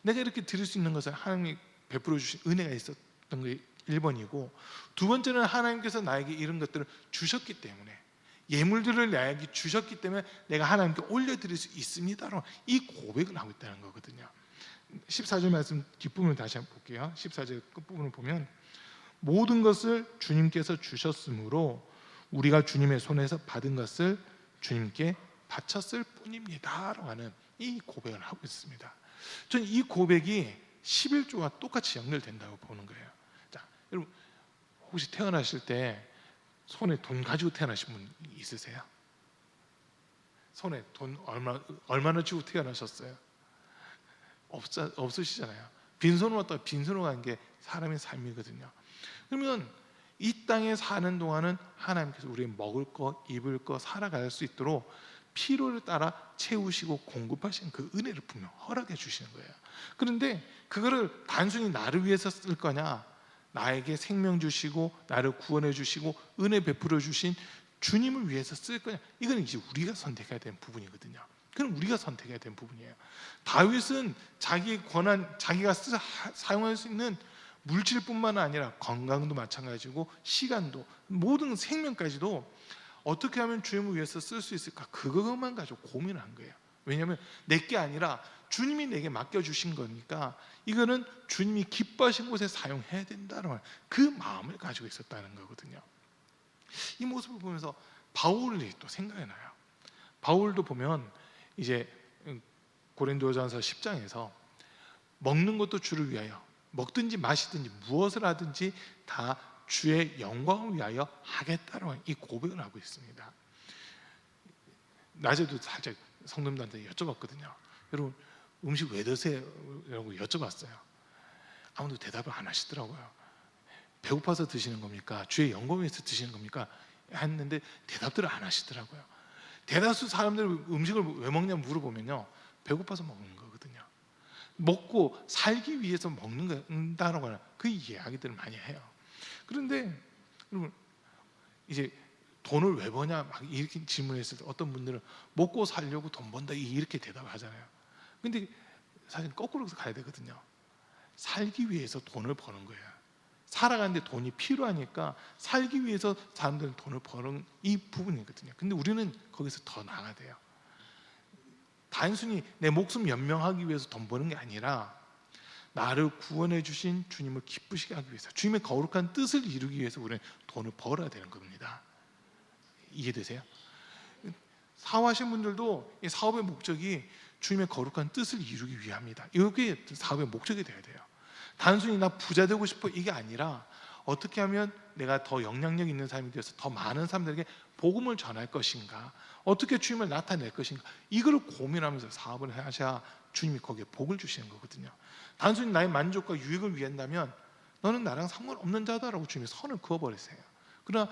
내가 이렇게 드릴 수 있는 것은 하나님이 베풀어 주신 은혜가 있었던 게 1번이고, 두 번째는 하나님께서 나에게 이런 것들을 주셨기 때문에, 예물들을 나에게 주셨기 때문에 내가 하나님께 올려드릴 수 있습니다라고 이 고백을 하고 있다는 거거든요. 14절 말씀 뒷부분을 다시 한번 볼게요. 14절 끝부분을 보면 모든 것을 주님께서 주셨으므로 우리가 주님의 손에서 받은 것을 주님께 바쳤을 뿐입니다 라고 하는 이 고백을 하고 있습니다. 저는 이 고백이 11조와 똑같이 연결된다고 보는 거예요. 자, 여러분 혹시 태어나실 때 손에 돈 가지고 태어나신 분 있으세요? 손에 돈 얼마나 쥐고 태어나셨어요? 없으시잖아요. 빈손으로 왔다가 빈손으로 가는 게 사람의 삶이거든요. 그러면 이 땅에 사는 동안은 하나님께서 우리 먹을 거, 입을 거, 살아갈 수 있도록 필요를 따라 채우시고 공급하시는 그 은혜를 분명 허락해 주시는 거예요. 그런데 그거를 단순히 나를 위해서 쓸 거냐, 나에게 생명 주시고 나를 구원해 주시고 은혜 베풀어 주신 주님을 위해서 쓸 거냐, 이건 이제 우리가 선택해야 되는 부분이거든요. 그럼 우리가 선택해야 되는 부분이에요. 다윗은 자기 권한, 자기가 사용할 수 있는 물질뿐만 아니라 건강도 마찬가지고 시간도, 모든 생명까지도 어떻게 하면 주님을 위해서 쓸 수 있을까, 그것만 가지고 고민한 거예요. 왜냐하면 내게 아니라 주님이 내게 맡겨주신 거니까 이거는 주님이 기뻐하신 곳에 사용해야 된다는 그 마음을 가지고 있었다는 거거든요. 이 모습을 보면서 바울이 또 생각이 나요. 바울도 보면 이제 고린도전서 10장에서 먹는 것도 주를 위하여, 먹든지 마시든지 무엇을 하든지 다 주의 영광을 위하여 하겠다라고 이 고백을 하고 있습니다. 낮에도 살짝 성도님들한테 여쭤봤거든요. 여러분 음식 왜 드세요? 라고 여쭤봤어요. 아무도 대답을 안 하시더라고요. 배고파서 드시는 겁니까? 주의 영광을 위해서 드시는 겁니까? 했는데 대답들을 안 하시더라고요. 대다수 사람들 음식을 왜 먹냐 물어보면요, 배고파서 먹는 거거든요. 먹고 살기 위해서 먹는다라고 하는 그 이야기들을 많이 해요. 그런데 여러분 이제 돈을 왜 버냐 막 이렇게 질문했을 때 어떤 분들은 먹고 살려고 돈 번다 이렇게 대답을 하잖아요. 근데 사실 거꾸로 가야 되거든요. 살기 위해서 돈을 버는 거예요. 살아가는데 돈이 필요하니까 살기 위해서 사람들은 돈을 버는 이 부분이거든요. 근데 우리는 거기서 더 나아가야 돼요. 단순히 내 목숨 연명하기 위해서 돈 버는 게 아니라 나를 구원해 주신 주님을 기쁘시게 하기 위해서, 주님의 거룩한 뜻을 이루기 위해서 우리는 돈을 벌어야 되는 겁니다. 이해되세요? 사업하신 분들도 이 사업의 목적이 주님의 거룩한 뜻을 이루기 위함이다. 이게 사업의 목적이 돼야 돼요. 단순히 나 부자 되고 싶어 이게 아니라 어떻게 하면 내가 더 영향력 있는 사람이 되어서 더 많은 사람들에게 복음을 전할 것인가, 어떻게 주님을 나타낼 것인가, 이걸 고민하면서 사업을 하셔야 주님이 거기에 복을 주시는 거거든요. 단순히 나의 만족과 유익을 위한다면 너는 나랑 상관없는 자다라고 주님이 선을 그어버리세요. 그러나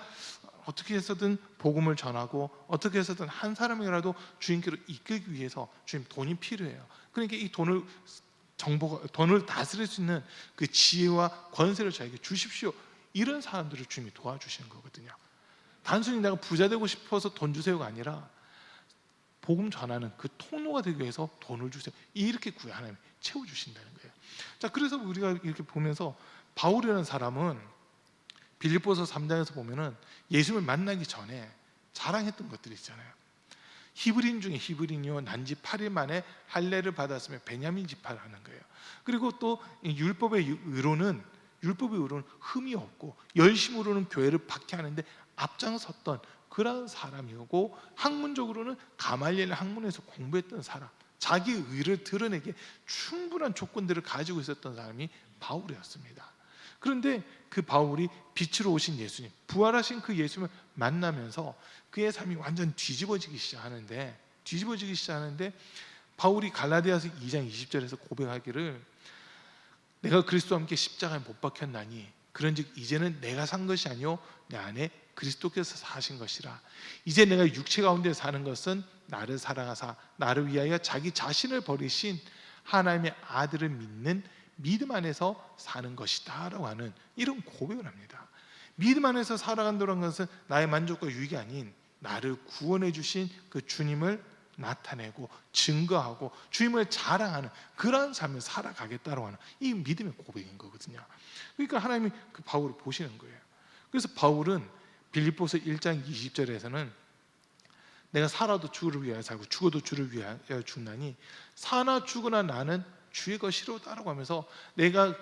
어떻게 해서든 복음을 전하고 어떻게 해서든 한 사람이라도 주님께로 이끌기 위해서 주님 돈이 필요해요. 그러니까 이 돈을 다스릴 수 있는 그 지혜와 권세를 저에게 주십시오. 이런 사람들을 주님이 도와주시는 거거든요. 단순히 내가 부자 되고 싶어서 돈 주세요가 아니라 복음 전하는 그 통로가 되기 위해서 돈을 주세요. 이렇게 하나님이 채워주신다는 거예요. 자, 그래서 우리가 이렇게 보면서 바울이라는 사람은 빌립보서 3장에서 보면은 예수님을 만나기 전에 자랑했던 것들이 있잖아요. 히브리인 중에 히브리인이요 난지 8일 만에 할례를 받았으며 베냐민 지파라는 거예요. 그리고 또 율법의 의로는 흠이 없고 열심으로는 교회를 박해하는데 앞장섰던 그런 사람이고, 학문적으로는 가말리엘 학문에서 공부했던 사람, 자기 의를 드러내기에 충분한 조건들을 가지고 있었던 사람이 바울이었습니다. 그런데 그 바울이 빛으로 오신 예수님, 부활하신 그 예수님을 만나면서 그의 삶이 완전 뒤집어지기 시작하는데 바울이 갈라디아서 2장 20절에서 고백하기를 내가 그리스도와 함께 십자가에 못 박혔나니 그런즉 이제는 내가 산 것이 아니요 내 안에 그리스도께서 사신 것이라. 이제 내가 육체 가운데 사는 것은 나를 사랑하사 나를 위하여 자기 자신을 버리신 하나님의 아들을 믿는 믿음 안에서 사는 것이다 라고 하는 이런 고백을 합니다. 믿음 안에서 살아간다는 것은 나의 만족과 유익이 아닌 나를 구원해 주신 그 주님을 나타내고 증거하고 주님을 자랑하는 그러한 삶을 살아가겠다고 하는 이 믿음의 고백인 거거든요. 그러니까 하나님이 그 바울을 보시는 거예요. 그래서 바울은 빌립보서 1장 20절에서는 내가 살아도 주를 위하여 살고 죽어도 주를 위하여 죽나니 사나 죽으나 나는 주의 것이로다라고 하면서 내가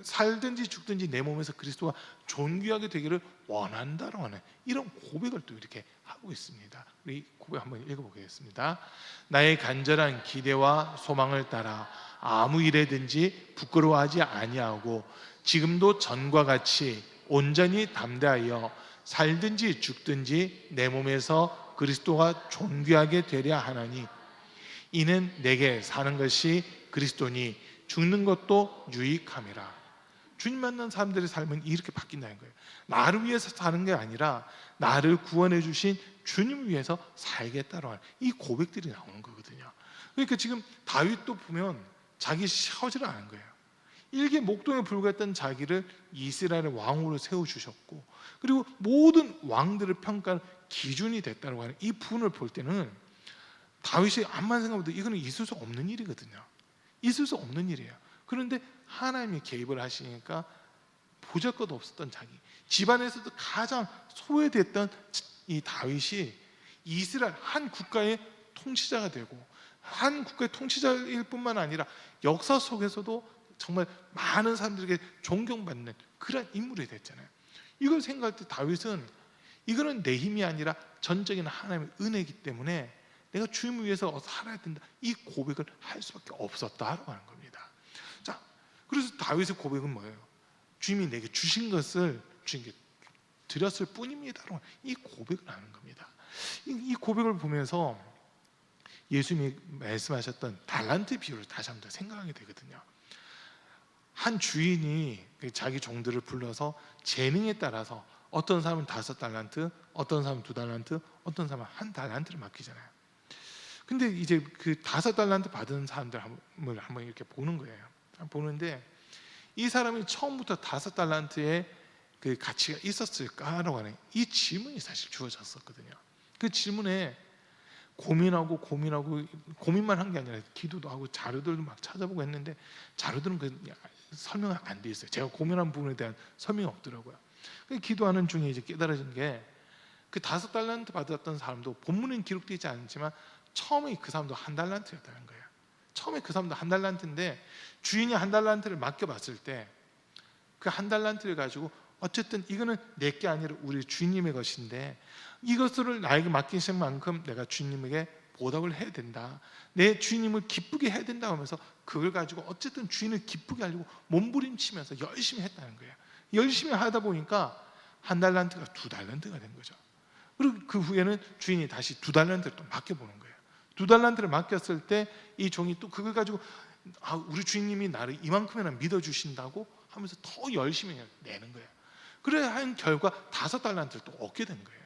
살든지 죽든지 내 몸에서 그리스도가 존귀하게 되기를 원한다라고 하는 이런 고백을 또 이렇게 하고 있습니다. 우리 고백 한번 읽어보겠습니다. 나의 간절한 기대와 소망을 따라 아무 일에든지 부끄러워하지 아니하고 지금도 전과 같이 온전히 담대하여 살든지 죽든지 내 몸에서 그리스도가 존귀하게 되려 하나니 이는 내게 사는 것이 그리스도니 죽는 것도 유익함이라. 주님 만난 사람들의 삶은 이렇게 바뀐다는 거예요. 나를 위해서 사는 게 아니라 나를 구원해 주신 주님을 위해서 살겠다라는 이 고백들이 나오는 거거든요. 그러니까 지금 다윗도 보면 자기 샤워질을 안 한 거예요. 일개 목동에 불과했던 자기를 이스라엘의 왕으로 세워주셨고, 그리고 모든 왕들을 평가하는 기준이 됐다고 하는 이 부분을 볼 때는 다윗이 암만 생각해도 이거는 있을 수 없는 일이거든요. 있을 수 없는 일이에요. 그런데 하나님이 개입을 하시니까 보잘것 없었던 자기, 집안에서도 가장 소외됐던 이 다윗이 이스라엘 한 국가의 통치자가 되고, 한 국가의 통치자일 뿐만 아니라 역사 속에서도 정말 많은 사람들에게 존경받는 그런 인물이 됐잖아요. 이걸 생각할 때 다윗은 이거는 내 힘이 아니라 전적인 하나님의 은혜이기 때문에 내가 주님을 위해서 살아야 된다, 이 고백을 할 수밖에 없었다라고 하는 겁니다. 자, 그래서 다윗의 고백은 뭐예요? 주님이 내게 주신 것을 주님께 드렸을 뿐입니다라고 이 고백을 하는 겁니다. 이 고백을 보면서 예수님이 말씀하셨던 달란트 비유를 다시 한번 생각하게 되거든요. 한 주인이 자기 종들을 불러서 재능에 따라서 어떤 사람은 5달란트, 어떤 사람은 2달란트, 어떤 사람은 1달란트를 맡기잖아요. 근데 이제 그 5달란트 받은 사람들을 한번 이렇게 보는 거예요. 보는데 이 사람이 처음부터 5달란트의 그 가치가 있었을까라고 하는 이 질문이 사실 주어졌었거든요. 그 질문에 고민만 한 게 아니라 기도도 하고 자료들도 막 찾아보고 했는데 자료들은 설명이 안 돼 있어요. 제가 고민한 부분에 대한 설명이 없더라고요. 기도하는 중에 이제 깨달아진 게 그 5달란트 받았던 사람도 본문엔 기록되지 않지만 처음에 그 사람도 1달란트였다는 거예요. 처음에 그 사람도 1달란트인데 주인이 1달란트를 맡겨봤을 때 그 1달란트를 가지고 어쨌든 이거는 내 게 아니라 우리 주님의 것인데 이것을 나에게 맡기신 만큼 내가 주님에게 보답을 해야 된다, 내 주님을 기쁘게 해야 된다 하면서 그걸 가지고 어쨌든 주인을 기쁘게 하려고 몸부림치면서 열심히 했다는 거예요. 열심히 하다 보니까 1달란트가 2달란트가 된 거죠. 그리고 그 후에는 주인이 다시 2달란트를 또 맡겨보는 거예요. 2달란트를 맡겼을 때 이 종이 또 그걸 가지고 우리 주인님이 나를 이만큼이나 믿어주신다고 하면서 더 열심히 내는 거예요. 그래야 한 결과 5달란트를 또 얻게 된 거예요.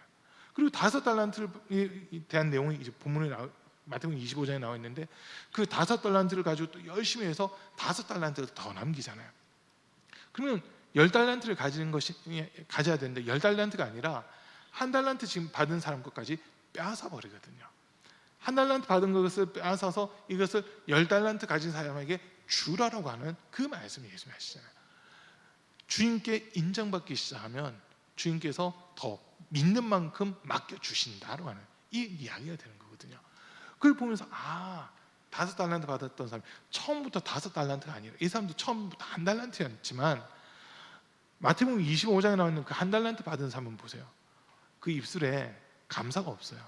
그리고 5달란트에 대한 내용이 이제 본문에 마태복음 25장에 나와 있는데 그 5달란트를 가지고 또 열심히 해서 5달란트를 더 남기잖아요. 그러면 10달란트를 가져야 되는데 10달란트가 아니라 1달란트 지금 받은 사람 것까지 빼앗아 버리거든요. 1달란트 받은 것을 빼앗아서 이것을 10달란트 가진 사람에게 주라라고 하는 그 말씀을 예수님이 하시잖아요. 주인께 인정받기 시작하면 주인께서 더 믿는 만큼 맡겨주신다라고 하는 이 이야기가 되는 거거든요. 그걸 보면서 5달란트 받았던 사람 처음부터 5달란트가 아니라 이 사람도 처음부터 1달란트였지만 마태복음 25장에 나와 있는 그 1달란트 받은 사람은 보세요. 그 입술에 감사가 없어요.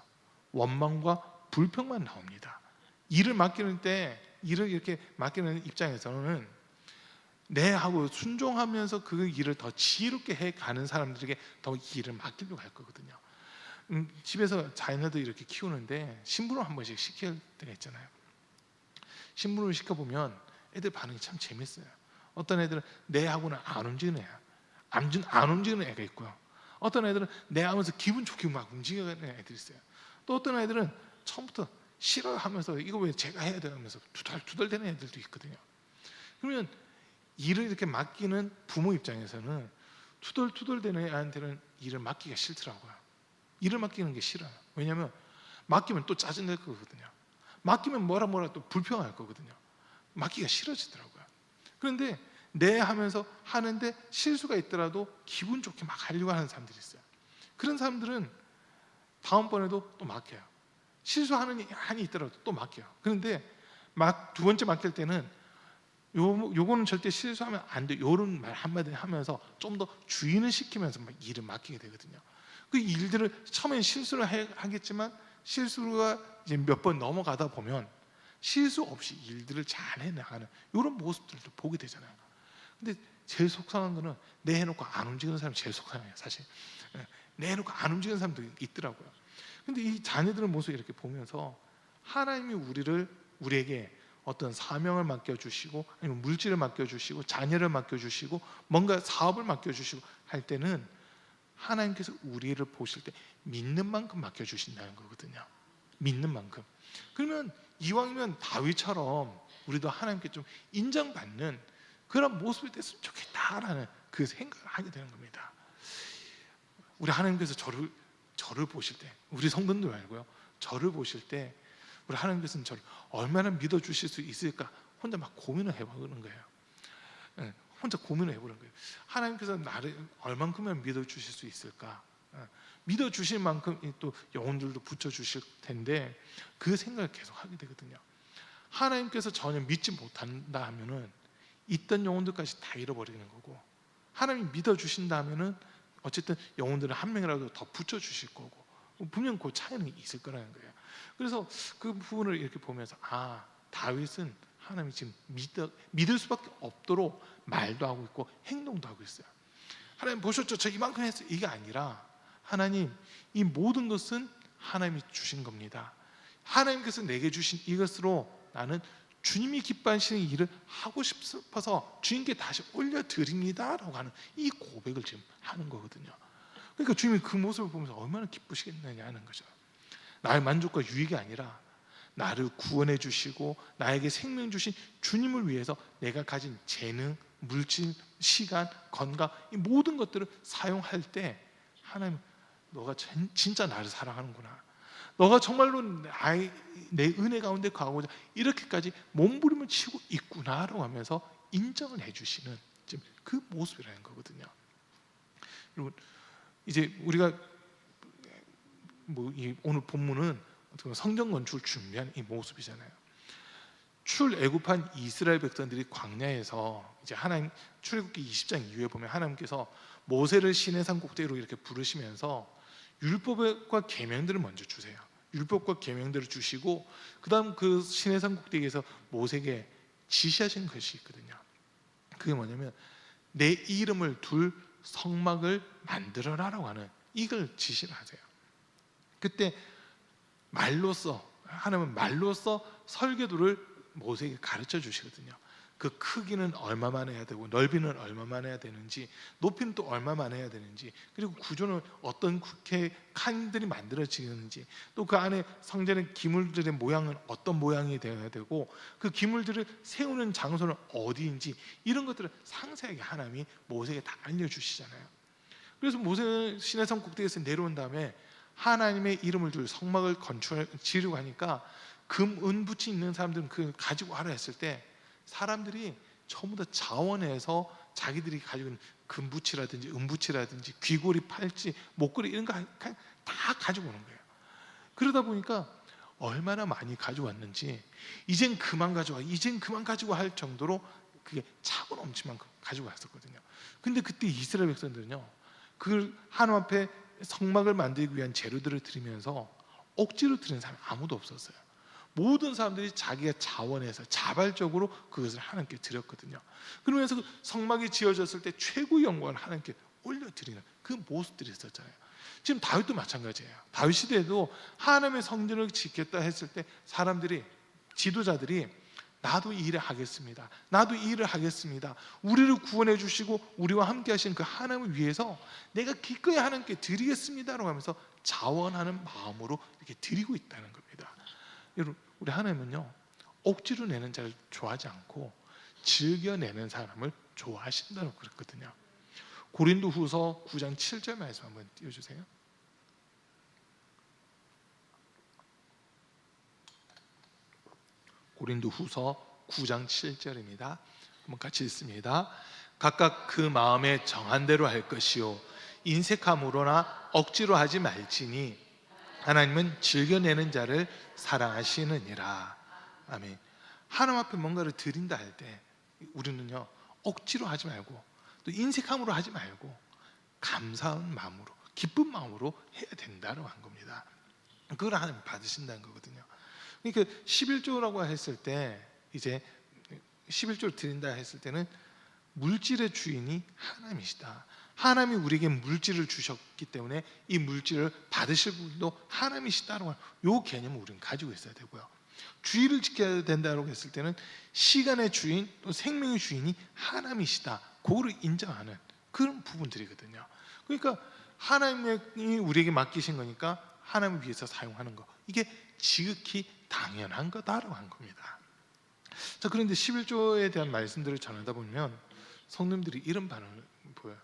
원망과 불평만 나옵니다. 일을 맡기는 때 일을 이렇게 맡기는 입장에서는 내 하고 순종하면서 그 일을 더 지혜롭게 해가는 사람들에게 더 일을 맡기려고 할 거거든요. 집에서 자녀들 이렇게 키우는데 심부름 한 번씩 시킬 때가 있잖아요. 심부름을 시켜보면 애들 반응이 참 재밌어요. 어떤 애들은 내 하고는 안 움직이는 애야. 안 움직이는 애가 있고요. 어떤 애들은 내 하면서 기분 좋게 막 움직이는 애들이 있어요. 또 어떤 애들은 처음부터 싫어하면서 이거 왜 제가 해야 돼 하면서 투덜투덜대는 애들도 있거든요. 그러면 일을 이렇게 맡기는 부모 입장에서는 투덜투덜대는 애한테는 일을 맡기기가 싫더라고요. 일을 맡기는 게 싫어요. 왜냐하면 맡기면 또 짜증낼 거거든요. 맡기면 뭐라 또 불평할 거거든요. 맡기가 싫어지더라고요. 그런데 네 하면서 하는데 실수가 있더라도 기분 좋게 막 하려고 하는 사람들이 있어요. 그런 사람들은 다음번에도 또 맡겨요. 실수하는 한이 있더라도 또 맡겨요. 그런데 두 번째 맡길 때는 요거는 절대 실수하면 안 돼. 요런 말 한마디 하면서 좀 더 주의는 시키면서 막 일을 맡기게 되거든요. 그 일들을 처음엔 실수를 하겠지만 실수가 이제 몇 번 넘어가다 보면 실수 없이 일들을 잘 해나가는 이런 모습들도 보게 되잖아요. 근데 제일 속상한 거는 내 해놓고 안 움직이는 사람이 제일 속상해요, 사실. 내 해놓고 안 움직이는 사람도 있더라고요. 근데 이 자녀들의 모습을 이렇게 보면서 하나님이 우리에게 어떤 사명을 맡겨주시고 아니면 물질을 맡겨주시고 자녀를 맡겨주시고 뭔가 사업을 맡겨주시고 할 때는 하나님께서 우리를 보실 때 믿는 만큼 맡겨주신다는 거거든요. 믿는 만큼. 그러면 이왕이면 다윗처럼 우리도 하나님께 좀 인정받는 그런 모습이 됐으면 좋겠다라는 그 생각을 하게 되는 겁니다. 우리 하나님께서 저를 보실 때, 우리 성도들 말고요, 저를 보실 때 우리 하나님께서는 저를 얼마나 믿어주실 수 있을까 혼자 막 고민을 해보는 거예요. 혼자 고민을 해보는 거예요. 하나님께서 나를 얼만큼만 믿어주실 수 있을까? 믿어주실 만큼 또 영혼들도 붙여주실 텐데 그 생각을 계속 하게 되거든요. 하나님께서 전혀 믿지 못한다 하면은 있던 영혼들까지 다 잃어버리는 거고, 하나님 믿어주신다 하면은 어쨌든 영혼들은 한 명이라도 더 붙여주실 거고, 분명 그 차이는 있을 거라는 거예요. 그래서 그 부분을 이렇게 보면서 다윗은 하나님이 지금 믿을 수밖에 없도록 말도 하고 있고 행동도 하고 있어요. 하나님 보셨죠? 저 이만큼 했어요. 이게 아니라 하나님, 이 모든 것은 하나님이 주신 겁니다. 하나님께서 내게 주신 이것으로 나는 주님이 기뻐하시는 일을 하고 싶어서 주님께 다시 올려드립니다 라고 하는 이 고백을 지금 하는 거거든요. 그러니까 주님이 그 모습을 보면서 얼마나 기쁘시겠느냐 하는 거죠. 나의 만족과 유익이 아니라 나를 구원해 주시고 나에게 생명 주신 주님을 위해서 내가 가진 재능, 물질, 시간, 건강 이 모든 것들을 사용할 때 하나님, 너가 진짜 나를 사랑하는구나, 너가 정말로 내 은혜 가운데 가고자 이렇게까지 몸부림을 치고 있구나라고 하면서 인정을 해주시는 지금 그 모습이라는 거거든요. 여러분, 이제 우리가 오늘 본문은 성전 건축을 준비한 이 모습이잖아요. 출애굽한 이스라엘 백성들이 광야에서 이제 하나님 출애굽기 20장 이후에 보면 하나님께서 모세를 시내산 꼭대기로 이렇게 부르시면서 율법과 계명들을 먼저 주세요. 율법과 계명들을 주시고 그다음 그 시내산 꼭대기에서 모세에게 지시하신 것이 있거든요. 그게 뭐냐면 내 이름을 둘 성막을 만들어라라고 하는 이걸 지시를 하세요. 그때 하나님은 말로써 설계도를 모세에게 가르쳐 주시거든요. 그 크기는 얼마만 해야 되고 넓이는 얼마만 해야 되는지 높이는 또 얼마만 해야 되는지 그리고 구조는 어떤 칸들이 만들어지는지 또 그 안에 성전의 기물들의 모양은 어떤 모양이 되어야 되고 그 기물들을 세우는 장소는 어디인지 이런 것들을 상세하게 하나님이 모세에게 다 알려주시잖아요. 그래서 모세는 시내산 꼭대기에서 내려온 다음에 하나님의 이름을 둘 성막을 지으려고 하니까 금, 은 붓이 있는 사람들은 그 가지고 하라 했을 때 사람들이 전부 다 자원해서 자기들이 가지고 있는 금붙이라든지 은붙이라든지 귀걸이, 팔찌, 목걸이 이런 거 다 가지고 오는 거예요. 그러다 보니까 얼마나 많이 가져왔는지 이젠 그만 가지고 할 정도로 그게 차고 넘칠 만큼 가지고 왔었거든요. 근데 그때 이스라엘 백성들은요, 그 하나님 앞에 성막을 만들기 위한 재료들을 드리면서 억지로 드리는 사람이 아무도 없었어요. 모든 사람들이 자기가 자원해서 자발적으로 그것을 하나님께 드렸거든요. 그러면서 그 성막이 지어졌을 때 최고의 영광을 하나님께 올려드리는 그 모습들이 있었잖아요. 지금 다윗도 마찬가지예요. 다윗 시대에도 하나님의 성전을 짓겠다 했을 때 사람들이, 지도자들이 나도 이 일을 하겠습니다. 나도 이 일을 하겠습니다. 우리를 구원해 주시고 우리와 함께 하신 그 하나님을 위해서 내가 기꺼이 하나님께 드리겠습니다라고 하면서 자원하는 마음으로 이렇게 드리고 있다는 겁니다. 여러분, 우리 하나님은요, 억지로 내는 자를 좋아하지 않고 즐겨내는 사람을 좋아하신다고 그랬거든요. 고린도후서 9장 7절 말씀 한번 띄워주세요. 고린도후서 9장 7절입니다. 한번 같이 읽습니다. 각각 그 마음에 정한 대로 할 것이요 인색함으로나 억지로 하지 말지니 하나님은 즐겨내는 자를 사랑하시느니라. 아멘. 하나님 앞에 뭔가를 드린다 할 때 우리는요 억지로 하지 말고 또 인색함으로 하지 말고 감사한 마음으로 기쁜 마음으로 해야 된다고 한 겁니다. 그걸 하나님 받으신다는 거거든요. 그러니까 11조라고 했을 때 이제 11조를 드린다 했을 때는 물질의 주인이 하나님이시다. 하나님이 우리에게 물질을 주셨기 때문에 이 물질을 받으실 분도 하나님이시다라고 하는 이 개념을 우리는 가지고 있어야 되고요. 주의를 지켜야 된다고 했을 때는 시간의 주인 또 생명의 주인이 하나님이시다. 그거를 인정하는 그런 부분들이거든요. 그러니까 하나님이 우리에게 맡기신 거니까 하나님을 위해서 사용하는 거, 이게 지극히 당연한 거다라고 한 겁니다. 자, 그런데 11조에 대한 말씀들을 전하다 보면 성도님들이 이런 반응을 보여요.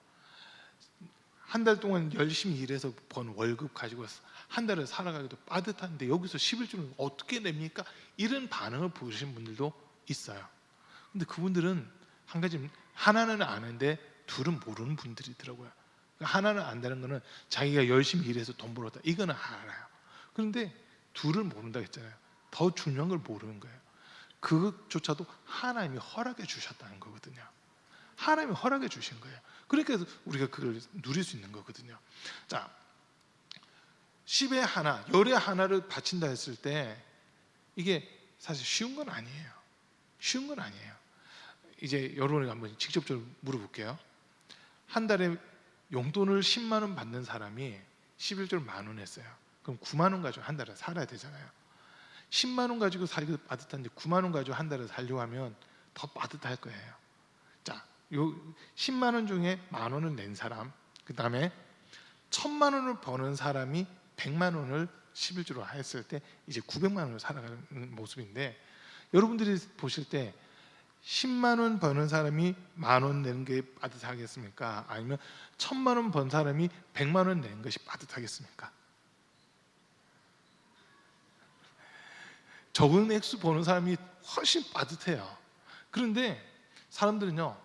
한 달 동안 열심히 일해서 번 월급 가지고 한 달을 살아가기도 빠듯한데 여기서 11조는 어떻게 냅니까? 이런 반응을 보이신 분들도 있어요. 근데 그분들은 한 가지, 하나는 아는데 둘은 모르는 분들이더라고요. 하나는 안다는 거는 자기가 열심히 일해서 돈 벌었다, 이거는 알아요. 그런데 둘을 모른다 했잖아요. 더 중요한 걸 모르는 거예요. 그것조차도 하나님이 허락해 주셨다는 거거든요. 하나님이 허락해 주신 거예요. 그러니까 우리가 그걸 누릴 수 있는 거거든요. 자, 10의 하나, 열의 하나를 바친다 했을 때 이게 사실 쉬운 건 아니에요. 쉬운 건 아니에요. 이제 여러분에게 한번 직접적으로 물어볼게요. 한 달에 용돈을 10만 원 받는 사람이 11조를 10,000원 했어요. 그럼 9만 원 가지고 한 달을 살아야 되잖아요. 10만 원 가지고 살기도 빠듯한데 9만 원 가지고 한 달을 살려고 하면 더 빠듯할 거예요. 자, 요 10만 원 중에 10,000원을 낸 사람, 그 다음에 1,000만 원을 버는 사람이 100만 원을 11조로 했을 때 이제 900만 원을 살아가는 모습인데, 여러분들이 보실 때 10만 원 버는 사람이 10,000원 내는 게 빠듯하겠습니까? 아니면 1,000만 원 번 사람이 100만 원 내는 것이 빠듯하겠습니까? 적은 액수 버는 사람이 훨씬 빠듯해요. 그런데 사람들은요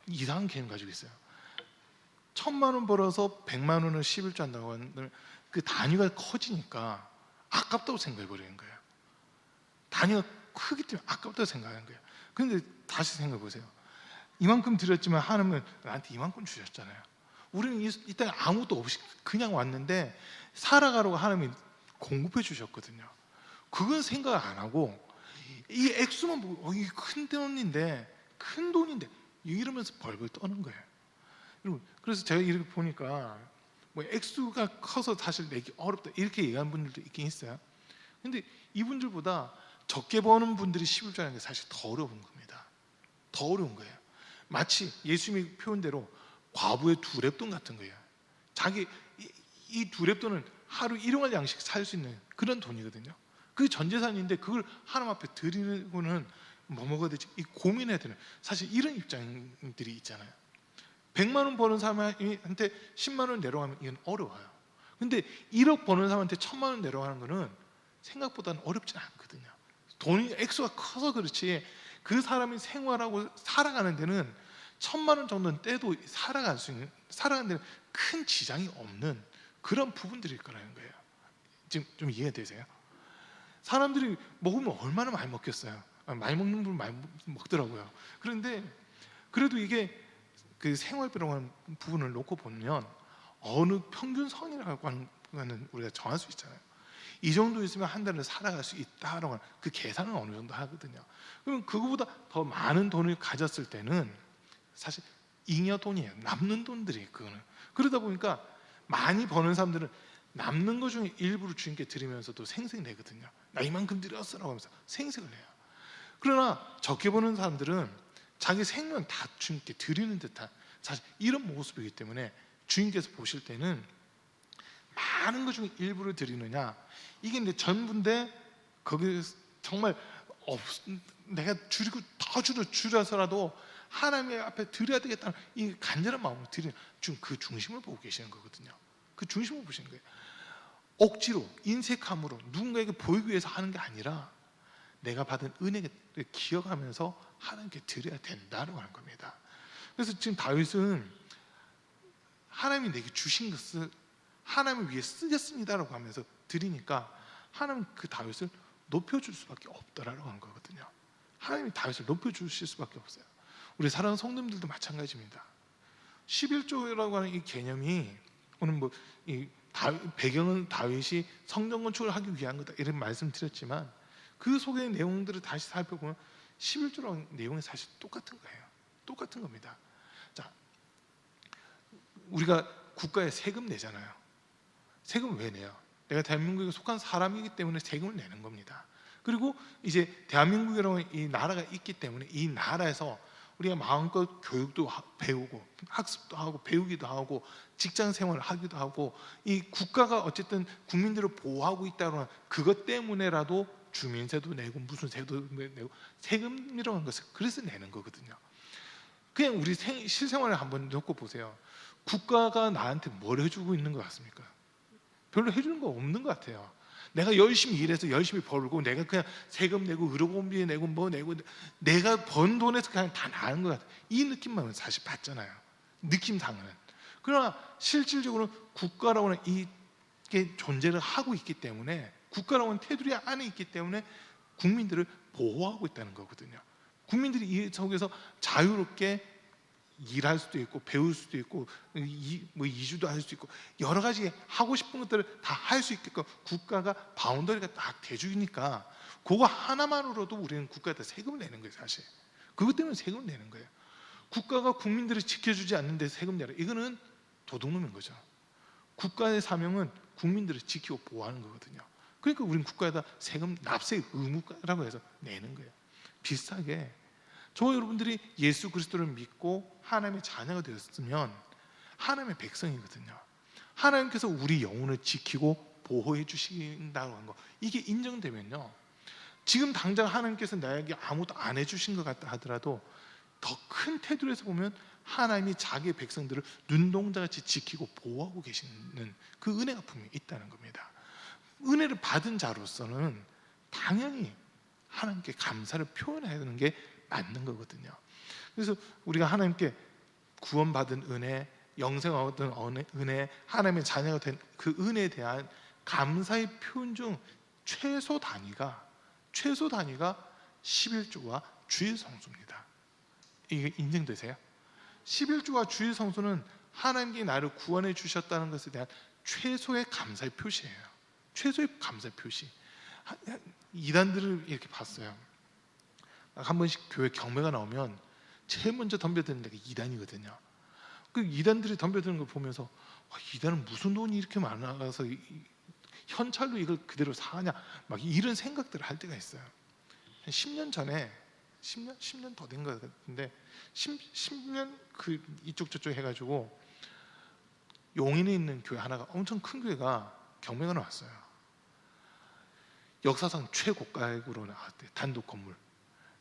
이상한 개념 가지고 있어요. 1,000만 원 벌어서 100만 원을 11조 한다고 하는 그 단위가 커지니까 아깝다고 생각해 버리는 거예요. 단위가 크기 때문에 아깝다고 생각하는 거예요. 그런데 다시 생각해 보세요. 이만큼 드렸지만 하나님은 나한테 이만큼 주셨잖아요. 우리는 이 땅에 아무것도 없이 그냥 왔는데 살아가려고 하나님이 공급해 주셨거든요. 그건 생각 안 하고 이 액수만 보고 이게 큰 돈인데, 큰 돈인데 이러면서 벌벌 떠는 거예요. 여러분, 그래서 제가 이렇게 보니까 뭐 액수가 커서 사실 내기 어렵다 이렇게 얘기하는 분들도 있긴 있어요. 근데 이분들보다 적게 버는 분들이 11조 하는 게 사실 더 어려운 겁니다. 더 어려운 거예요. 마치 예수님의 표현대로 과부의 두렙돈 같은 거예요. 자기 이 두렙돈은 하루 일용할 양식 살 수 있는 그런 돈이거든요. 그게 전 재산인데 그걸 하나님 앞에 드리고는 뭐 먹어야 되지? 이 고민해야 되는, 사실 이런 입장들이 있잖아요. 100만 원 버는 사람한테 10만 원 내려가면 이건 어려워요. 근데 1억 버는 사람한테 1,000만 원 내려가는 거는 생각보다는 어렵지 않거든요. 돈이 액수가 커서 그렇지 그 사람이 생활하고 살아가는 데는 1,000만 원 정도는 떼도 살아갈 수 있는, 살아가는 데는 큰 지장이 없는 그런 부분들일 거라는 거예요. 지금 좀 이해되세요? 사람들이 먹으면 얼마나 많이 먹겠어요. 많이 먹는 분 많이 먹더라고요. 그런데 그래도 이게 그 생활비라고 하는 부분을 놓고 보면 어느 평균선이라고 하는 거는 우리가 정할 수 있잖아요. 이 정도 있으면 한 달을 살아갈 수 있다라고 하는 그 계산은 어느 정도 하거든요. 그러면 그거보다 더 많은 돈을 가졌을 때는 사실 잉여 돈이에요. 남는 돈들이 그거는. 그러다 보니까 많이 버는 사람들은 남는 것 중에 일부를 주님께 드리면서도 생색내거든요. 나 이만큼 드렸어라고 하면서 생색을 내요. 그러나 적게 버는 사람들은 자기 생명 다 주님께 드리는 듯한 사실 이런 모습이기 때문에 주님께서 보실 때는 많은 것 중에 일부를 드리느냐, 이게 내 전부인데 거기 정말 내가 줄이고 더 줄여서라도 하나님 앞에 드려야 되겠다는 이 간절한 마음으로 드리는 그 중심을 보고 계시는 거거든요. 그 중심을 보시는 거예요. 억지로 인색함으로 누군가에게 보이기 위해서 하는 게 아니라 내가 받은 은혜를 기억하면서 하나님께 드려야 된다고 하는 겁니다. 그래서 지금 다윗은 하나님이 내게 주신 것을 하나님을 위해 쓰겠습니다라고 하면서 드리니까 하나님 그 다윗을 높여줄 수밖에 없더라고 하는 거거든요. 하나님이 다윗을 높여주실 수밖에 없어요. 우리 사랑하는 성도님들도 마찬가지입니다. 11조라고 하는 이 개념이 오늘 배경은 다윗이 성전 건축을 하기 위한 거다 이런 말씀드렸지만 그 속의 내용들을 다시 살펴보면 11조라는 내용이 사실 똑같은 거예요. 똑같은 겁니다. 자, 우리가 국가에 세금 내잖아요. 세금 왜 내요? 내가 대한민국에 속한 사람이기 때문에 세금을 내는 겁니다. 그리고 이제 대한민국이라는 이 나라가 있기 때문에 이 나라에서 우리가 마음껏 교육도 배우고 학습도 하고 배우기도 하고 직장 생활을 하기도 하고 이 국가가 어쨌든 국민들을 보호하고 있다는 그것 때문에라도 주민세도 내고 무슨 세도 내고 세금이라고 하는 것을 그래서 내는 거거든요. 그냥 우리 실생활을 한번 놓고 보세요. 국가가 나한테 뭘 해주고 있는 것 같습니까? 별로 해주는 거 없는 것 같아요. 내가 열심히 일해서 열심히 벌고 내가 그냥 세금 내고 의료보험비 내고 뭐 내고 내가 번 돈에서 그냥 다 나은 것 같아요. 이 느낌만 사실 받잖아요. 느낌상은. 그러나 실질적으로 국가라고 하는 이게 존재를 하고 있기 때문에 국가라고 하는 테두리 안에 있기 때문에 국민들을 보호하고 있다는 거거든요. 국민들이 이 속에서 자유롭게 일할 수도 있고 배울 수도 있고 이주도 할 수 있고 여러 가지 하고 싶은 것들을 다 할 수 있게끔 국가가 바운더리가 딱 대주니까 그거 하나만으로도 우리는 국가에다 세금을 내는 거예요. 사실 그것 때문에 세금을 내는 거예요. 국가가 국민들을 지켜주지 않는데 세금 내라, 이거는 도둑놈인 거죠. 국가의 사명은 국민들을 지키고 보호하는 거거든요. 그러니까 우리는 국가에다 세금 납세 의무라고 해서 내는 거예요. 비슷하게 저와 여러분들이 예수 그리스도를 믿고 하나님의 자녀가 되었으면 하나님의 백성이거든요. 하나님께서 우리 영혼을 지키고 보호해 주신다고 하는 거, 이게 인정되면요, 지금 당장 하나님께서 나에게 아무것도 안 해주신 것 같다 하더라도 더 큰 테두리에서 보면 하나님이 자기의 백성들을 눈동자같이 지키고 보호하고 계시는 그 은혜가 분명히 있다는 겁니다. 은혜를 받은 자로서는 당연히 하나님께 감사를 표현해야 되는 게 맞는 거거든요. 그래서 우리가 하나님께 구원받은 은혜, 영생받은 은혜, 하나님의 자녀가 된 그 은혜에 대한 감사의 표현 중 최소 단위가 11조와 주일 성수입니다. 이게 인정되세요? 11조와 주일 성수는 하나님께 나를 구원해 주셨다는 것에 대한 최소의 감사의 표시예요. 최소의 감사의 표시. 이단들을 이렇게 봤어요. 한 번씩 교회 경매가 나오면 제일 먼저 덤벼드는 데가 이단이거든요. 그 이단들이 덤벼드는 걸 보면서 이단은 무슨 돈이 이렇게 많아서 현찰로 이걸 그대로 사냐, 막 이런 생각들을 할 때가 있어요. 한 10년 전에 10년 더 된 것 같은데 10년 그 이쪽 저쪽 해가지고 용인에 있는 교회 하나가 엄청 큰 교회가 경매가 나왔어요. 역사상 최고가액으로 나왔대. 단독 건물.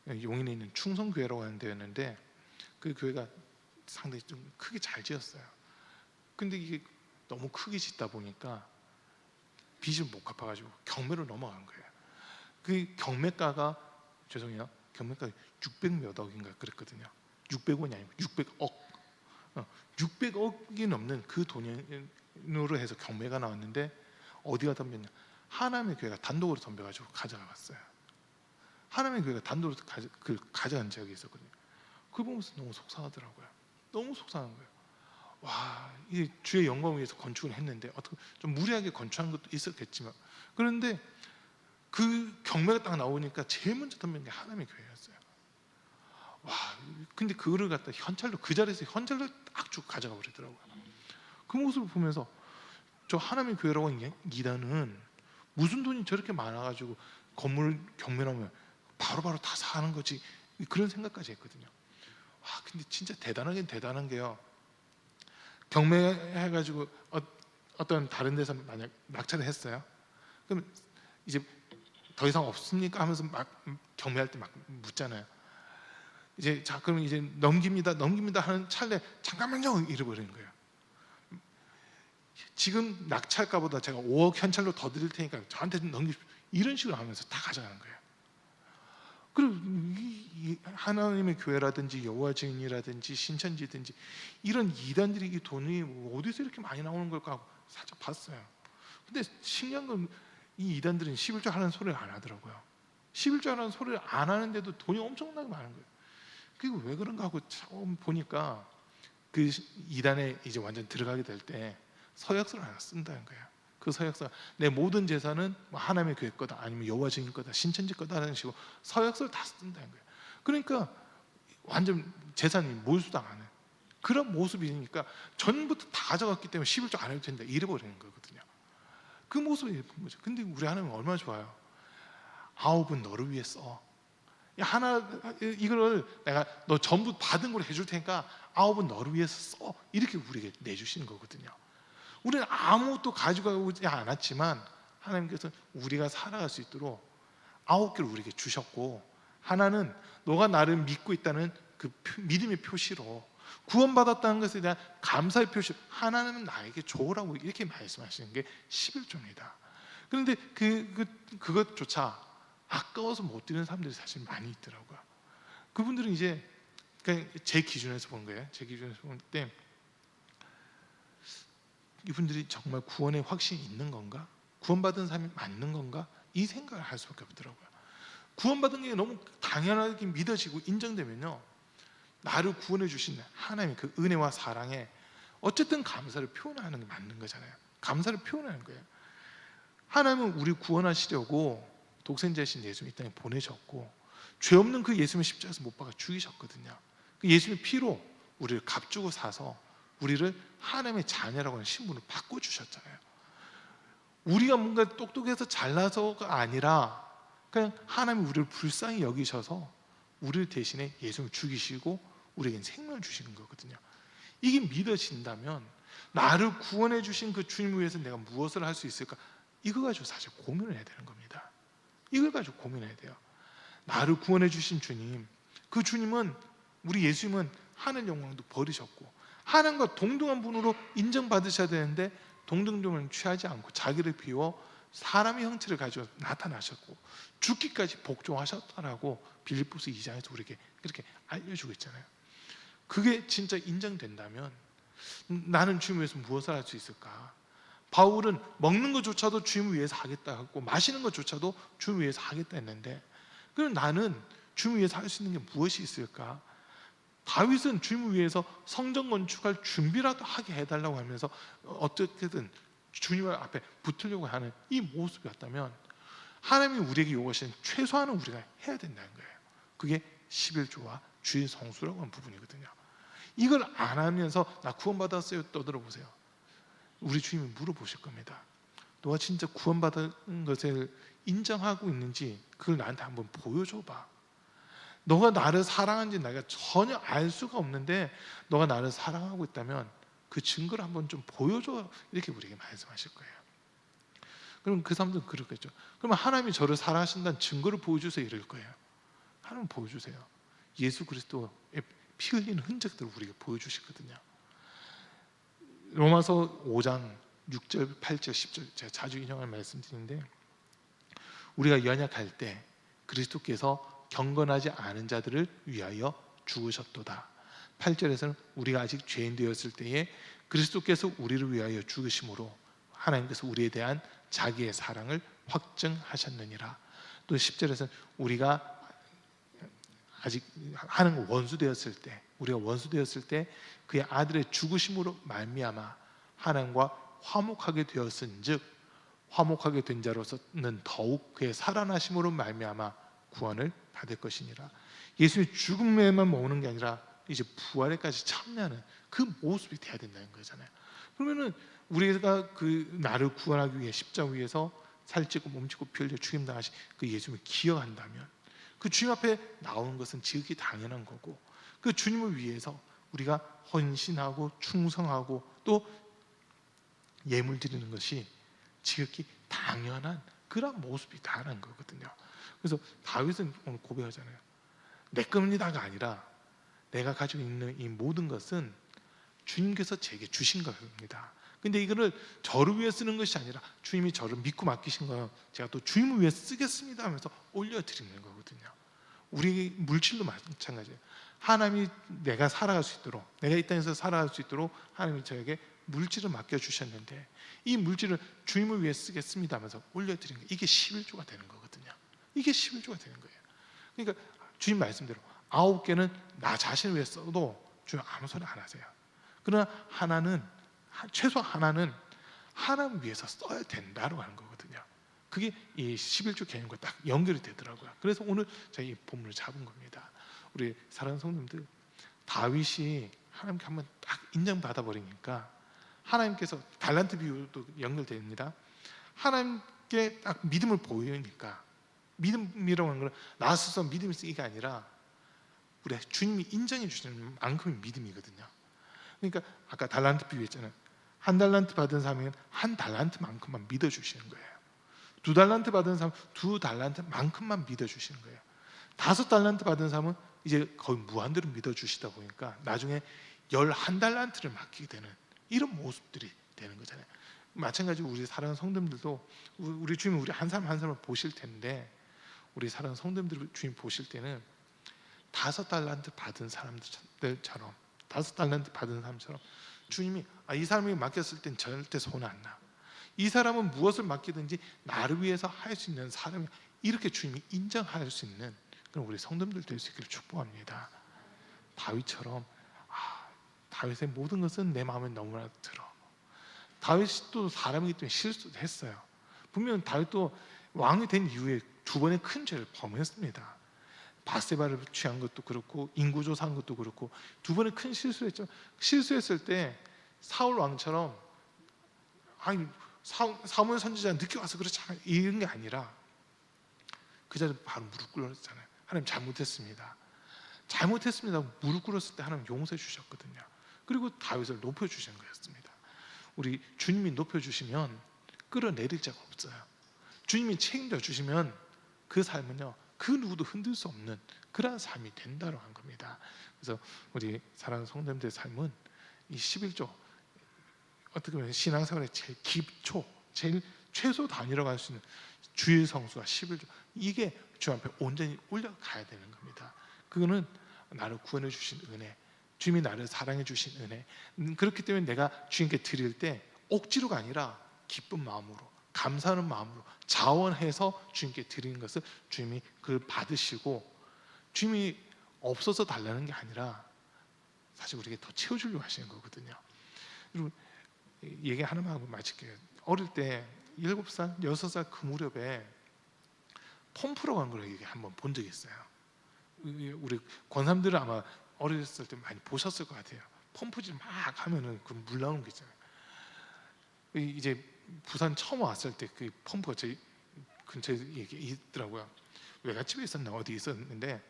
용인에 있는 충성교회라고 하는 데였는데 그 교회가 상당히 좀 크게 잘 지었어요. 근데 이게 너무 크게 짓다 보니까 빚을 못 갚아가지고 경매로 넘어간 거예요. 그 경매가가 죄송해요. 경매가 600몇 억인가 그랬거든요. 600원이 아니고 600억. 600억이 넘는 그 돈으로 해서 경매가 나왔는데 어디가 덤볐냐? 하나님의 교회가 단독으로 덤벼가지고 가져갔어요. 하나님의 교회가 단독으로 가져간 적이 있었거든요. 그걸 보면서 너무 속상하더라고요. 너무 속상한 거예요. 와, 이 주의 영광을 위해서 건축을 했는데 어떻게 좀 무리하게 건축한 것도 있었겠지만, 그런데 그 경매가 딱 나오니까 제일 먼저 덤빈 게 하나님의 교회였어요. 와, 근데 그거를 갖다 현찰로 그 자리에서 현찰로 딱 쭉 가져가 버리더라고요. 그 모습을 보면서 저 하나님의 교회라고 하는 이단은 무슨 돈이 저렇게 많아가지고 건물 경매 나오면 바로바로 다 사는 거지, 그런 생각까지 했거든요. 와, 근데 진짜 대단하긴 대단한 게요. 경매해가지고 어떤 다른 데서 만약 낙찰을 했어요. 그럼 이제 더 이상 없습니까? 하면서 막 경매할 때 막 묻잖아요. 이제 자, 그럼 이제 넘깁니다 하는 찰나에 잠깐만요 이래버리는 거예요. 지금 낙찰가보다 제가 5억 현찰로 더 드릴 테니까 저한테 좀 넘기십시오. 이런 식으로 하면서 다 가져가는 거예요. 그리고 이 하나님의 교회라든지 여호와 증인이라든지 신천지든지 이런 이단들이 이 돈이 어디서 이렇게 많이 나오는 걸까 하고 살짝 봤어요. 근데 신기한 건 이 이단들은 11조 하는 소리를 안 하더라고요. 11조 하는 소리를 안 하는데도 돈이 엄청나게 많은 거예요. 그리고 왜 그런가 하고 처음 보니까 그 이단에 이제 완전 들어가게 될 때 서약서를 하나 쓴다는 거예요. 그 서약서, 내 모든 재산은 뭐 하나님의 교회 거다, 아니면 여호와 증인 거다, 신천지 거다 하는 식으로 서약서를 다 쓴다는 거예요. 그러니까 완전 재산이 몰수당하는 그런 모습이니까 전부터 다 가져갔기 때문에 11조 안 해도 된다 이래버리는 거거든요. 그 모습이 예쁜 거죠. 근데 우리 하나님은 얼마나 좋아요. 9은 너를 위해 써. 하나 이걸 내가 너 전부 받은 걸 해줄 테니까 9은 너를 위해서 써. 이렇게 우리에게 내주시는 거거든요. 우리는 아무것도 가지고 오지 않았지만 하나님께서 우리가 살아갈 수 있도록 9개를 우리에게 주셨고, 하나는 너가 나를 믿고 있다는 그 믿음의 표시로, 구원받았다는 것에 대한 감사의 표시, 하나님은 나에게 줘라고 이렇게 말씀하시는 게 11조입니다. 그런데 그것조차 아까워서 못 드리는 사람들이 사실 많이 있더라고요. 그분들은 이제 그냥 제 기준에서 본 거예요. 제 기준에서 볼 때 이분들이 정말 구원의 확신이 있는 건가? 구원받은 사람이 맞는 건가? 이 생각을 할 수밖에 없더라고요. 구원받은 게 너무 당연하게 믿어지고 인정되면요, 나를 구원해 주신 하나님의 그 은혜와 사랑에 어쨌든 감사를 표현하는 게 맞는 거잖아요. 감사를 표현하는 거예요. 하나님은 우리 구원하시려고 독생자이신 예수님 이 땅에 보내셨고, 죄 없는 그 예수님을 십자가에서 못 박아 죽이셨거든요. 그 예수님의 피로 우리를 값주고 사서 우리를 하나님의 자녀라고 하는 신분을 바꿔주셨잖아요. 우리가 뭔가 똑똑해서 잘나서가 아니라 그냥 하나님이 우리를 불쌍히 여기셔서 우리를 대신에 예수님을 죽이시고 우리에겐 생명을 주시는 거거든요. 이게 믿어진다면 나를 구원해 주신 그 주님을 위해서 내가 무엇을 할 수 있을까? 이거 가지고 사실 고민을 해야 되는 겁니다. 이걸 가지고 고민해야 돼요. 나를 구원해 주신 주님, 그 주님은, 우리 예수님은 하늘 영광도 버리셨고 하나님과 동등한 분으로 인정받으셔야 되는데 동등됨을 취하지 않고 자기를 비워 사람의 형체를 가지고 나타나셨고 죽기까지 복종하셨다라고 빌립보서 2장에서 우리에게 그렇게 알려주고 있잖아요. 그게 진짜 인정된다면 나는 주님 위해서 무엇을 할 수 있을까? 바울은 먹는 것조차도 주님을 위해서 하겠다 했고 마시는 것조차도 주님을 위해서 하겠다 했는데, 그럼 나는 주님을 위해서 할 수 있는 게 무엇이 있을까? 다윗은 주님을 위해서 성전 건축할 준비라도 하게 해달라고 하면서 어떻게든 주님 앞에 붙으려고 하는 이 모습이었다면, 하나님이 우리에게 요구하시는 최소한은 우리가 해야 된다는 거예요. 그게 11조와 주의 성수라고 하는 부분이거든요. 이걸 안 하면서 나 구원받았어요 떠들어보세요. 우리 주님이 물어보실 겁니다. 너가 진짜 구원받은 것을 인정하고 있는지 그걸 나한테 한번 보여줘봐. 너가 나를 사랑하는지 내가 전혀 알 수가 없는데 너가 나를 사랑하고 있다면 그 증거를 한번 좀 보여줘, 이렇게 우리에게 말씀하실 거예요. 그럼 그 사람들은 그렇겠죠. 그러면 하나님이 저를 사랑하신다는 증거를 보여주세요 이럴 거예요. 하나님 보여주세요. 예수 그리스도의 피 흘리는 흔적들을 우리에게 보여주시거든요. 로마서 5장 6절, 8절, 10절 제가 자주 인용하는 말씀드리는데, 우리가 연약할 때 그리스도께서 경건하지 않은 자들을 위하여 죽으셨도다. 8절에서는 우리가 아직 죄인 되었을 때에 그리스도께서 우리를 위하여 죽으심으로 하나님께서 우리에 대한 자기의 사랑을 확증하셨느니라. 또 10절에서는 우리가 아직 하나님과 원수되었을 때, 우리가 원수되었을 때 그의 아들의 죽으심으로 말미암아 하나님과 화목하게 되었은즉 화목하게 된 자로서는 더욱 그의 살아나심으로 말미암아 구원을 받을 것이니라. 예수의 죽음에만 머무는 게 아니라 이제 부활에까지 참여하는 그 모습이 돼야 된다는 거잖아요. 그러면은 우리가 그 나를 구원하기 위해 십자가 위에서 살찌고 몸짓고 피 흘려 죽임당하신 그 예수님을 기억한다면 그 주님 앞에 나오는 것은 지극히 당연한 거고, 그 주님을 위해서 우리가 헌신하고 충성하고 또 예물 드리는 것이 지극히 당연한 그런 모습이다라는 거거든요. 그래서 다윗은 오늘 고백하잖아요. 내 겁니다가 아니라 내가 가지고 있는 이 모든 것은 주님께서 제게 주신 겁니다. 근데 이거를 저를 위해 쓰는 것이 아니라 주님이 저를 믿고 맡기신 거 제가 또 주님을 위해 쓰겠습니다 하면서 올려드리는 거거든요. 우리 물질도 마찬가지예요. 하나님이 내가 살아갈 수 있도록, 내가 이 땅에서 살아갈 수 있도록 하나님이 저에게 물질을 맡겨주셨는데 이 물질을 주님을 위해 쓰겠습니다 하면서 올려드리는 게 이게 11조가 되는 거거든요. 이게 11조가 되는 거예요. 그러니까 주님 말씀대로 9개는 나 자신을 위해 써도 주님 아무 소리 안 하세요. 그러나 하나는, 최소 하나는 하나님 위해서 써야 된다고 하는 거거든요. 그게 이 11조 개념과 딱 연결이 되더라고요. 그래서 오늘 제가 이 본문을 잡은 겁니다. 우리 사랑하는 성도님들, 다윗이 하나님께 한번 딱 인정받아 버리니까 하나님께서 달란트 비유도 연결됩니다. 하나님께 딱 믿음을 보이니까, 믿음이라고 하는 건 나 스스로 믿음이 쓰기가 아니라 우리 주님이 인정해 주시는 만큼의 믿음이거든요. 그러니까 아까 달란트 비유했잖아요. 한 달란트 받은 사람은 한 달란트만큼만 믿어주시는 거예요. 2달란트 받은 사람은 2달란트만큼만 믿어주시는 거예요. 5달란트 받은 사람은 이제 거의 무한대로 믿어주시다 보니까 나중에 11달란트를 맡기게 되는 이런 모습들이 되는 거잖아요. 마찬가지로 우리 사랑하는 성도님들도 우리 주님 우리 한 사람 한 사람을 보실 텐데, 우리 사랑하는 성도님들 주님 보실 때는 5달란트 받은 사람들처럼, 5달란트 받은 사람처럼 주님이 이 사람이 맡겼을 땐 절대 손 안 나, 이 사람은 무엇을 맡기든지 나를 위해서 할 수 있는 사람이, 이렇게 주님이 인정할 수 있는 그런 우리 성도님들 될 수 있기를 축복합니다. 다윗처럼 다윗의 모든 것은 내 마음에 너무나 들어. 다윗이 또 사람이기 때문에 실수도 했어요. 분명 다윗도 왕이 된 이후에 2번의 큰 죄를 범했습니다. 바세바를 취한 것도 그렇고 인구조사한 것도 그렇고 2번의 큰 실수를 했죠. 실수했을 때 사울 왕처럼 사무엘 선지자 늦게 와서 그렇잖아요, 이런 게 아니라 그 자리에 바로 무릎 꿇었잖아요. 하나님 잘못했습니다. 무릎 꿇었을 때 하나님 용서해 주셨거든요. 그리고 다윗을 높여주신 거였습니다. 우리 주님이 높여주시면 끌어내릴 자가 없어요. 주님이 책임져 주시면 그 삶은요, 그 누구도 흔들 수 없는 그러한 삶이 된다고 한 겁니다. 그래서 우리 사랑하는 성도님들의 삶은 이 11조, 어떻게 보면 신앙생활의 제일 기초, 제일 최소 단위라고 할 수 있는 주일 성수가 11조, 이게 주 앞에 온전히 올려가야 되는 겁니다. 그거는 나를 구원해 주신 은혜, 주님이 나를 사랑해 주신 은혜. 그렇기 때문에 내가 주님께 드릴 때 억지로가 아니라 기쁜 마음으로, 감사하는 마음으로 자원해서 주님께 드리는 것을 주님이 그걸 받으시고, 주님이 없어서 달라는 게 아니라 사실 우리에게 더 채워주려고 하시는 거거든요. 그리고 얘기 하나만 하고 마칠게요. 어릴 때 7살, 6살 그 무렵에 펌프라고 하는 걸 한번 본 적이 있어요. 우리 권사님들은 아마 어렸을 때 많이 보셨을 것 같아요. 펌프질 막 하면은 그 물 나오는 거 있잖아요. 이제 부산 처음 왔을 때 그 펌프가 저희 근처에 있더라고요. 외갓집에 있었나 어디 있었는데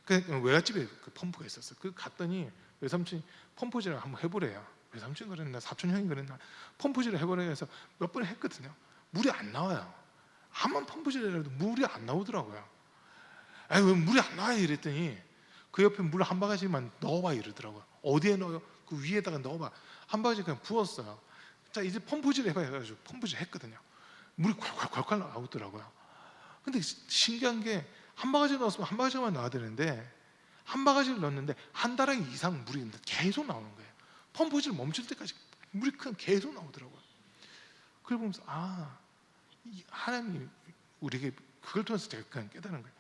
그 외갓집에 그 펌프가 있었어요. 그 갔더니 외삼촌이 펌프질을 한번 해보래요. 외삼촌이 그랬나 사촌 형이 그랬나 펌프질을 해보래 해서 몇 번 했거든요. 물이 안 나와요. 한번 펌프질을 해도 물이 안 나오더라고요. 왜 물이 안 나와요? 이랬더니 그 옆에 물 한 바가지만 넣어봐 이러더라고요. 어디에 넣어요? 그 위에다가 넣어봐. 한 바가지 그냥 부었어요. 자 이제 펌프질 해봐 해가지고 펌프질 했거든요. 물이 콸콸콸콸 나오더라고요. 근데 신기한 게 한 바가지 넣었으면 한 바가지만 나와야 되는데 한 바가지를 넣었는데 한 다라기 이상 물이 계속 나오는 거예요. 펌프질 멈출 때까지 물이 그냥 계속 나오더라고요. 그걸 보면서 하나님이 우리에게 그걸 통해서 제가 그냥 깨달은 거예요.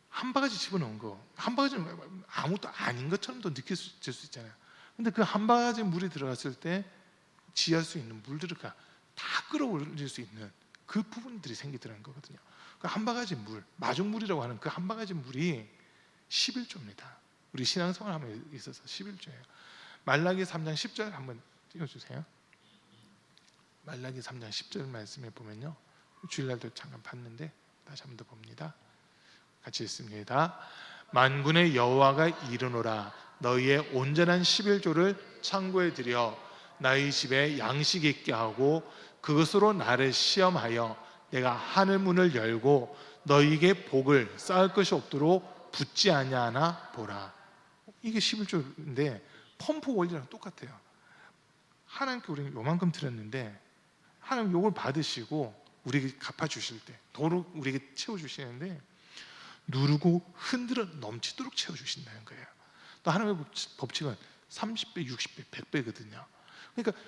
한 바가지 집어넣은 거, 한 바가지는 아무것도 아닌 것처럼도 느껴질 수 있잖아요. 근데 그 한 바가지 물이 들어갔을 때 지할 수 있는 물들을 다 끌어올릴 수 있는 그 부분들이 생기더라는 거거든요. 그 한 바가지 물, 마중물이라고 하는 그 한 바가지 물이 11조입니다. 우리 신앙생활 하면 있어서 11조예요. 말라기 3장 10절 한번 띄워주세요. 말라기 3장 10절 말씀에 보면요, 주일날도 잠깐 봤는데 다시 한번 더 봅니다. 같이 읽습니다. 만군의 여호와가 이르노라, 너희의 온전한 11조를 창고에 들여 나의 집에 양식 있게 하고 그것으로 나를 시험하여 내가 하늘 문을 열고 너희에게 복을 쌓을 것이 없도록 붙지 아니하나 보라. 이게 11조인데 펌프 원리랑 똑같아요. 하나님께 우리는 요만큼 드렸는데 하나님 요걸 받으시고 우리에게 갚아주실 때, 도로 우리에게 채워주시는데 누르고 흔들어 넘치도록 채워주신다는 거예요. 또 하나님의 법칙은 30배, 60배, 100배거든요. 그러니까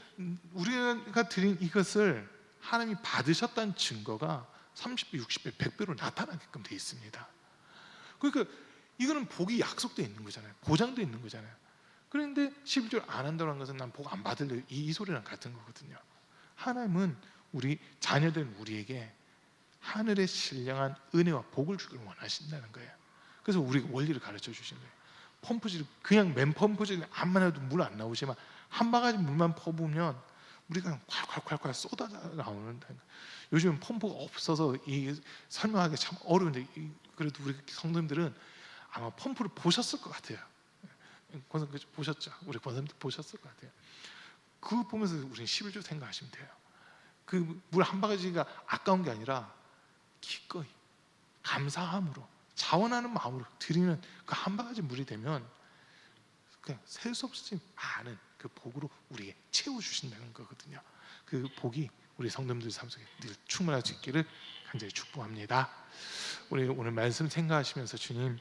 우리가 드린 이것을 하나님이 받으셨다는 증거가 30배, 60배, 100배로 나타나게끔 되어 있습니다. 그러니까 이거는 복이 약속되어 있는 거잖아요. 보장되어 있는 거잖아요. 그런데 11절 안 한다는 것은 난 복 안 받을래, 이 소리랑 같은 거거든요. 하나님은 우리 자녀된 우리에게 하늘의 신령한 은혜와 복을 주기를 원하신다는 거예요. 그래서 우리가 원리를 가르쳐 주신 거예요. 펌프질, 그냥 맨 펌프질 안만 해도 물 안 나오지만 한 바가지 물만 퍼부으면 우리가 콸콸콸콸 쏟아 나오는. 요즘 펌프가 없어서 이 설명하기 참 어려운데, 그래도 우리 성도님들은 아마 펌프를 보셨을 것 같아요. 권사님 보셨죠? 우리 권사님도 보셨을 것 같아요. 그거 보면서 우리는 11조 생각하시면 돼요. 그 물 한 바가지가 아까운 게 아니라 기꺼이 감사함으로 자원하는 마음으로 드리는 그 한 바가지 물이 되면 그냥 셀 수 없이 많은 그 복으로 우리에게 채워주신다는 거거든요. 그 복이 우리 성도님들 삶 속에 늘 충만할 수 있기를 간절히 축복합니다. 우리 오늘 말씀 생각하시면서 주님,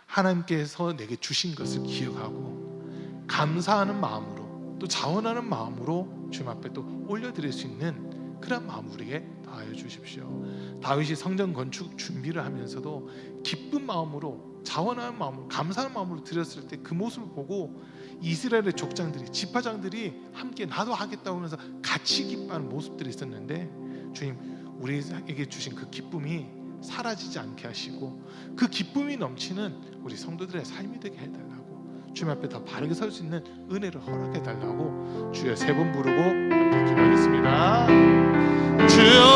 하나님께서 내게 주신 것을 기억하고 감사하는 마음으로 또 자원하는 마음으로 주님 앞에 또 올려드릴 수 있는 그런 마음 우리에게 더하여 주십시오. 다윗이 성전 건축 준비를 하면서도 기쁜 마음으로, 자원하는 마음으로, 감사하는 마음으로 드렸을 때 그 모습을 보고 이스라엘의 족장들이, 지파장들이 함께 나도 하겠다고 하면서 같이 기뻐하는 모습들이 있었는데, 주님 우리에게 주신 그 기쁨이 사라지지 않게 하시고 그 기쁨이 넘치는 우리 성도들의 삶이 되게 해달라고, 주님 앞에 더 바르게 설 수 있는 은혜를 허락해 달라고 주여 세 번 부르고 함께 기도하겠습니다. 주여